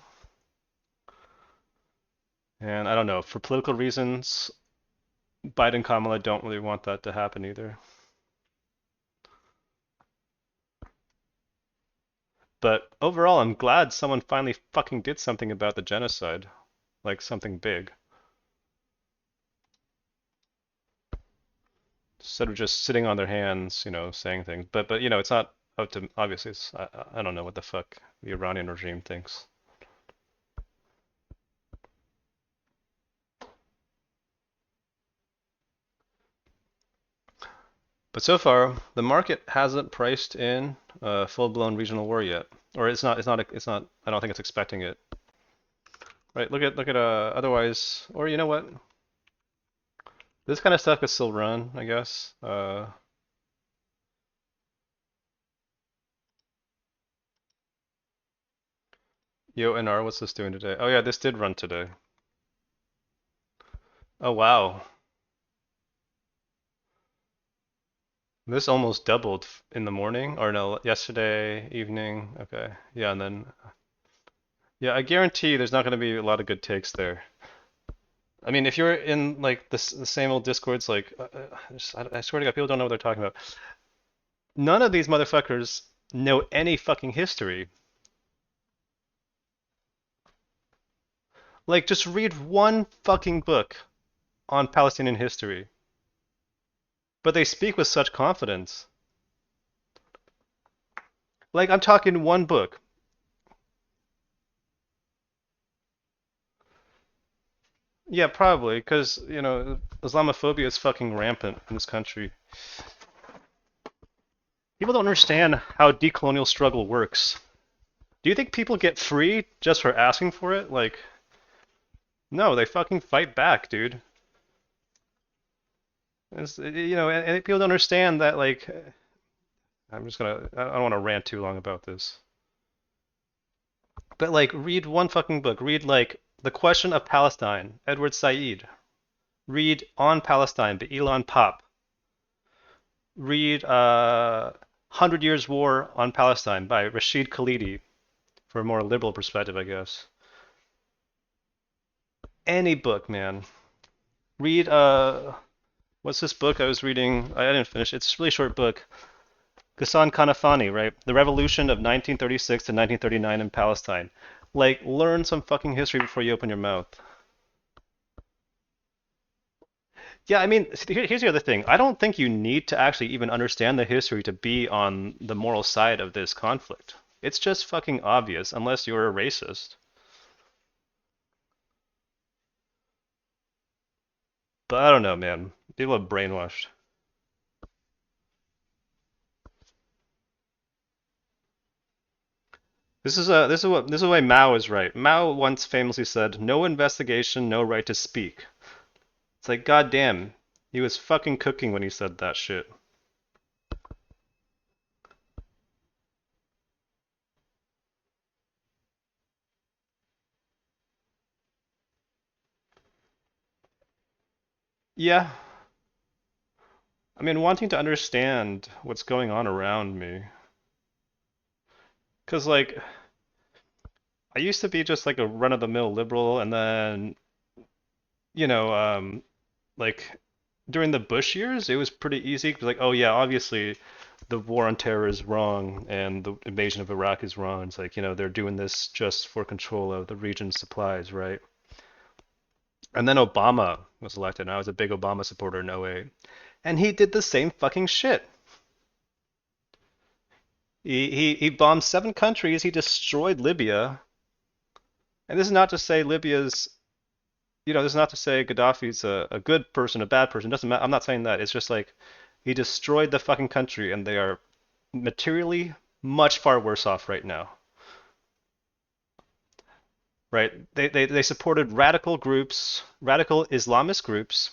And I don't know, for political reasons, Biden Kamala don't really want that to happen either. But overall, I'm glad someone finally fucking did something about the genocide, like something big, instead of just sitting on their hands, saying things. But it's not up to obviously. I don't know what the fuck the Iranian regime thinks. But so far, the market hasn't priced in a full-blown regional war yet, or it's not. It's not. It's not. I don't think it's expecting it. Right? Look at otherwise, or you know what? This kind of stuff could still run, I guess. Yo, NR, what's this doing today? Oh yeah, this did run today. Oh wow, this almost doubled in the morning, or no, yesterday evening. Okay, yeah, and then yeah, I guarantee there's not going to be a lot of good takes there. I mean, if you're in like the same old discords, like I swear to God, people don't know what they're talking about. None of these motherfuckers know any fucking history. Like, just read one fucking book on Palestinian history, but they speak with such confidence. Like, I'm talking one book. Yeah, probably, because, Islamophobia is fucking rampant in this country. People don't understand how decolonial struggle works. Do you think people get free just for asking for it? Like, no, they fucking fight back, dude. And people don't understand that, like, I don't want to rant too long about this. But, like, read one fucking book. Read, like, The Question of Palestine, Edward Said. Read On Palestine by Elon Pop. Read 100 Years War on Palestine by Rashid Khalidi for a more liberal perspective, I guess. Any book, man. Read what's this book I was reading? I didn't finish. It's a really short book. Ghassan Kanafani, right? The Revolution of 1936 to 1939 in Palestine. Like, learn some fucking history before you open your mouth. Yeah, I mean, here's the other thing. I don't think you need to actually even understand the history to be on the moral side of this conflict. It's just fucking obvious, unless you're a racist. But I don't know, man. People are brainwashed. This is why Mao is right. Mao once famously said, "No investigation, no right to speak." It's like, goddamn, he was fucking cooking when he said that shit. Yeah, I mean, wanting to understand what's going on around me, because like I used to be just like a run-of-the-mill liberal, and then you know, like during the Bush years, it was pretty easy. 'Cause like, oh yeah, obviously the war on terror is wrong and the invasion of Iraq is wrong. It's like, they're doing this just for control of the region's supplies, right? And then Obama was elected, and I was a big Obama supporter in '08. And he did the same fucking shit. He bombed 7 countries, he destroyed Libya. And this is not to say this is not to say Gaddafi's a good person, a bad person. It doesn't matter. I'm not saying that. It's just like he destroyed the fucking country, and they are materially much far worse off right now. Right? They supported radical groups, radical Islamist groups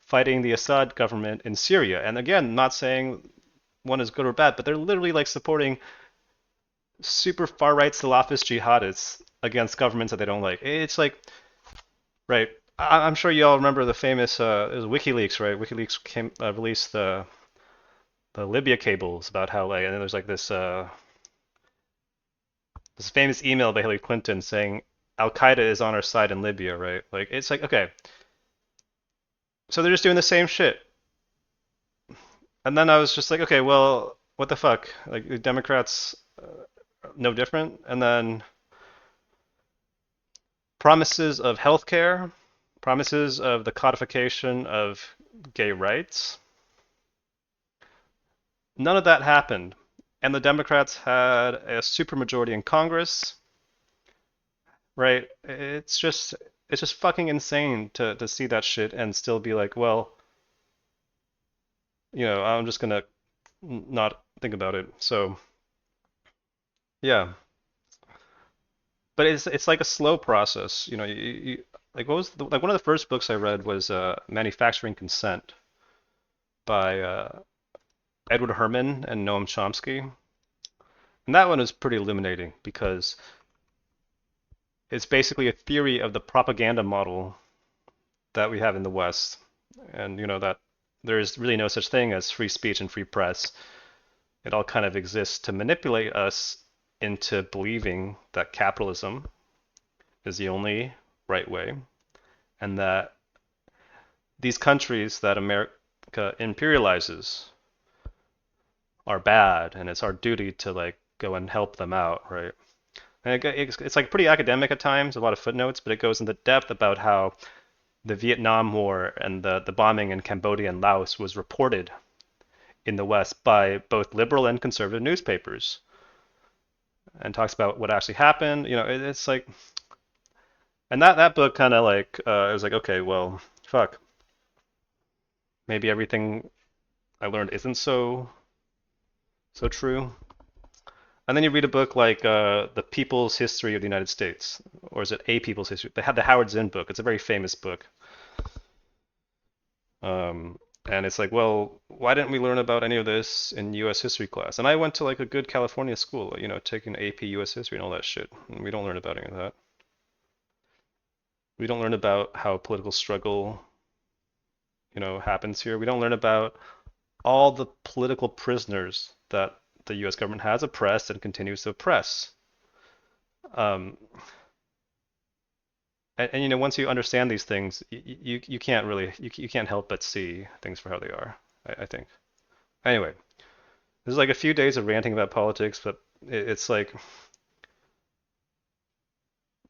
fighting the Assad government in Syria. And again, not saying one is good or bad, but they're literally like supporting super far right Salafist jihadists against governments that they don't like. It's like, right. I'm sure you all remember the famous it was WikiLeaks, right? WikiLeaks released the Libya cables about how like, and then there's like this famous email by Hillary Clinton saying Al Qaeda is on our side in Libya, right? Like it's like, okay, so they're just doing the same shit. And then I was just like, okay, well, what the fuck? Like the Democrats, no different. And then promises of healthcare, promises of the codification of gay rights. None of that happened. And the Democrats had a supermajority in Congress, right? It's just fucking insane to see that shit and still be like, well, I'm just gonna not think about it. So yeah, but it's like a slow process. Like what was like one of the first books I read was Manufacturing Consent by Edward Herman and Noam Chomsky, and that one is pretty illuminating because it's basically a theory of the propaganda model that we have in the West, and that there is really no such thing as free speech and free press. It all kind of exists to manipulate us into believing that capitalism is the only right way, and that these countries that America imperializes are bad, and it's our duty to like go and help them out, right? And it's like pretty academic at times, a lot of footnotes, but it goes into depth about how the Vietnam War and the bombing in Cambodia and Laos was reported in the West by both liberal and conservative newspapers, and talks about what actually happened. It's like, and that book kind of like it was like, okay, well, fuck, maybe everything I learned isn't so true. And then you read a book like The People's History of the United States, or is it A People's History? They had the Howard Zinn book. It's a very famous book. And it's like, well, why didn't we learn about any of this in U.S. history class? And I went to like a good California school, taking AP U.S. history and all that shit. And we don't learn about any of that. We don't learn about how political struggle, happens here. We don't learn about all the political prisoners that the U.S. government has oppressed and continues to oppress. Um, and once you understand these things, you can't really you can't help but see things for how they are. I think. Anyway, this is like a few days of ranting about politics, but it's like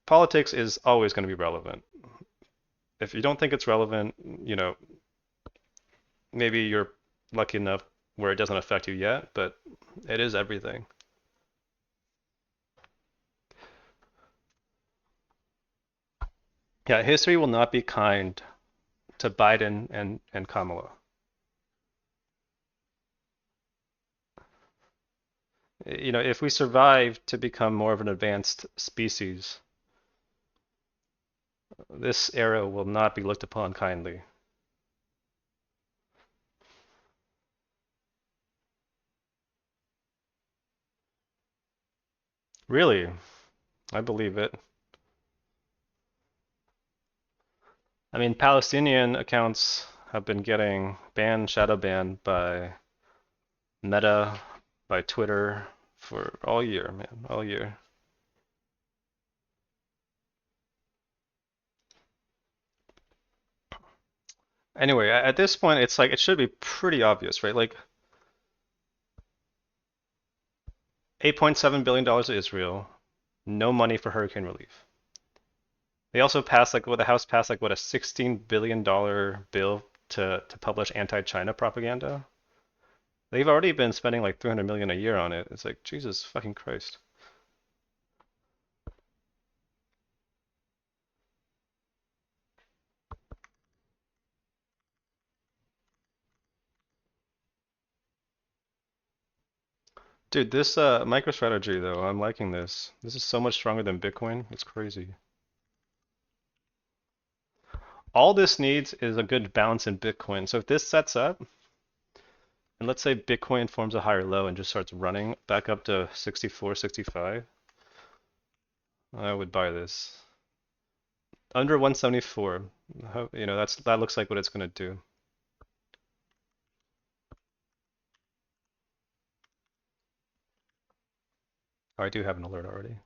politics is always going to be relevant. If you don't think it's relevant, maybe you're lucky enough where it doesn't affect you yet, but it is everything. Yeah, history will not be kind to Biden and Kamala. If we survive to become more of an advanced species, this era will not be looked upon kindly. Really, I believe it. I mean, Palestinian accounts have been getting banned, shadow banned by Meta, by Twitter for all year, man, all year. Anyway, at this point, it's like it should be pretty obvious, right? Like $8.7 billion to Israel, no money for hurricane relief. They also passed like what the House passed like what a $16 billion bill to publish anti-China propaganda. They've already been spending like 300 million a year on it. It's like Jesus fucking Christ. Dude, this MicroStrategy though, I'm liking this. This is so much stronger than Bitcoin. It's crazy. All this needs is a good balance in Bitcoin. So if this sets up, and let's say Bitcoin forms a higher low and just starts running back up to 64, 65, I would buy this. Under 174, that looks like what it's gonna do. Oh, I do have an alert already.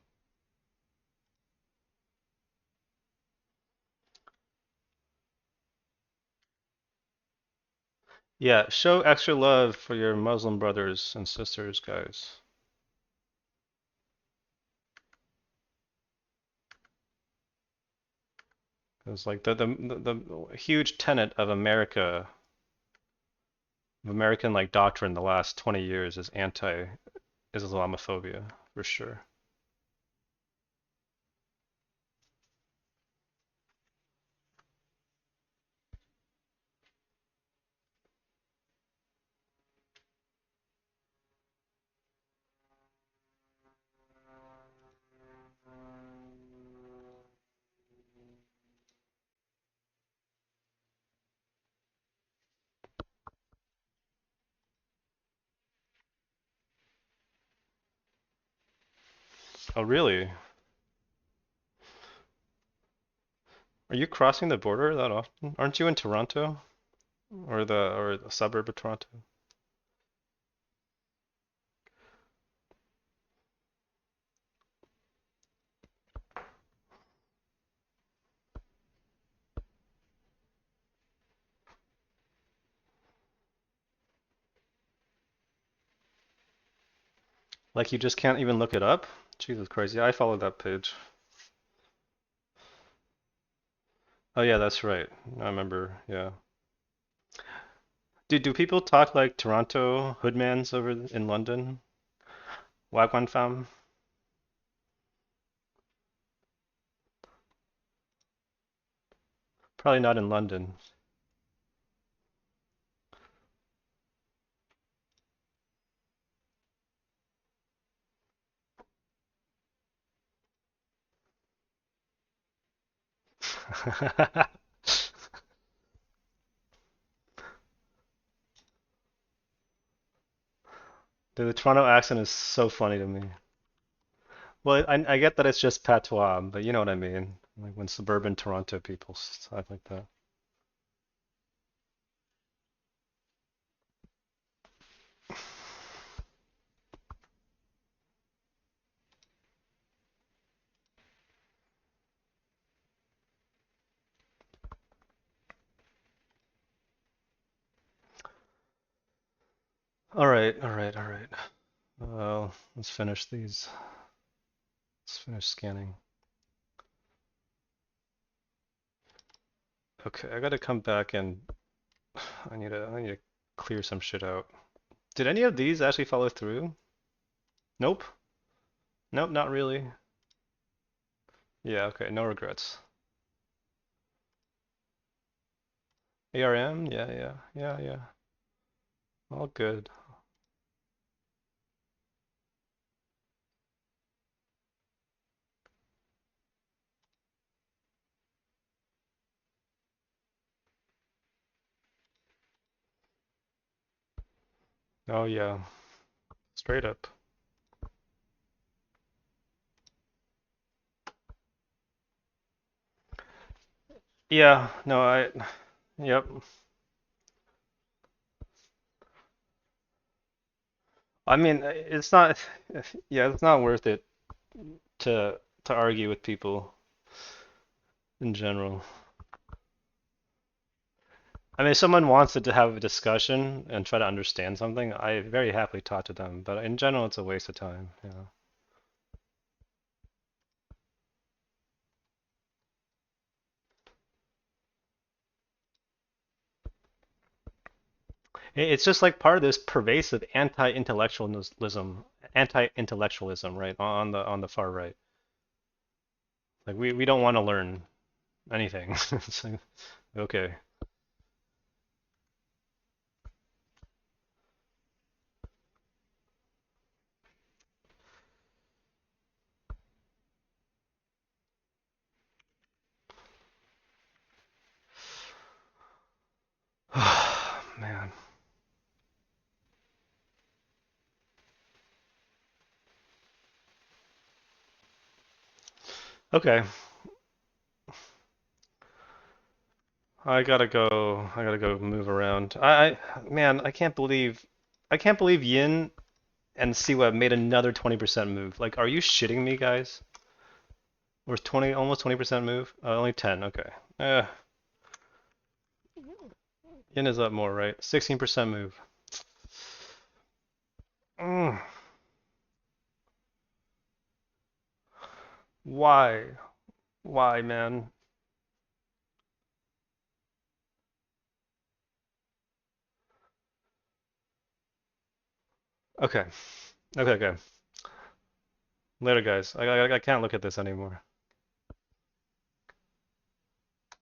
Yeah, show extra love for your Muslim brothers and sisters, guys. It's like the huge tenet of American like doctrine the last 20 years is anti-Islamophobia for sure. Oh, really? Are you crossing the border that often? Aren't you in Toronto or the suburb of Toronto? Like you just can't even look it up? Jesus Christ. Yeah, I followed that page. Oh yeah, that's right. I remember. Yeah. Do people talk like Toronto hoodmans over in London? Wagwan fam? Probably not in London. Dude, the Toronto accent is so funny to me. Well, I get that it's just patois, but you know what I mean. Like when suburban Toronto people talk like that. All right, all right, all right. Well, let's finish these. Let's finish scanning. Okay, I gotta come back and I need to clear some shit out. Did any of these actually follow through? Nope. Nope, not really. Yeah, okay, no regrets. ARM? Yeah, yeah, yeah, yeah. All good. Oh yeah, straight up. Yeah, no, yep. I mean, it's not, yeah, it's not worth it to argue with people in general. I mean, if someone wants to have a discussion and try to understand something, I very happily talk to them. But in general, it's a waste of time. It's just like part of this pervasive anti-intellectualism, right, on the far right. Like we don't want to learn anything. It's like, okay. Man. Okay. I gotta go move around. Man, I can't believe Yin and Siwa made another 20% move. Like, are you shitting me, guys? Or 20, almost 20% move? Only 10. Okay. Yin is up more, right? 16% move. Mm, why? Why, man? Okay. Okay, okay. Later, guys. I can't look at this anymore.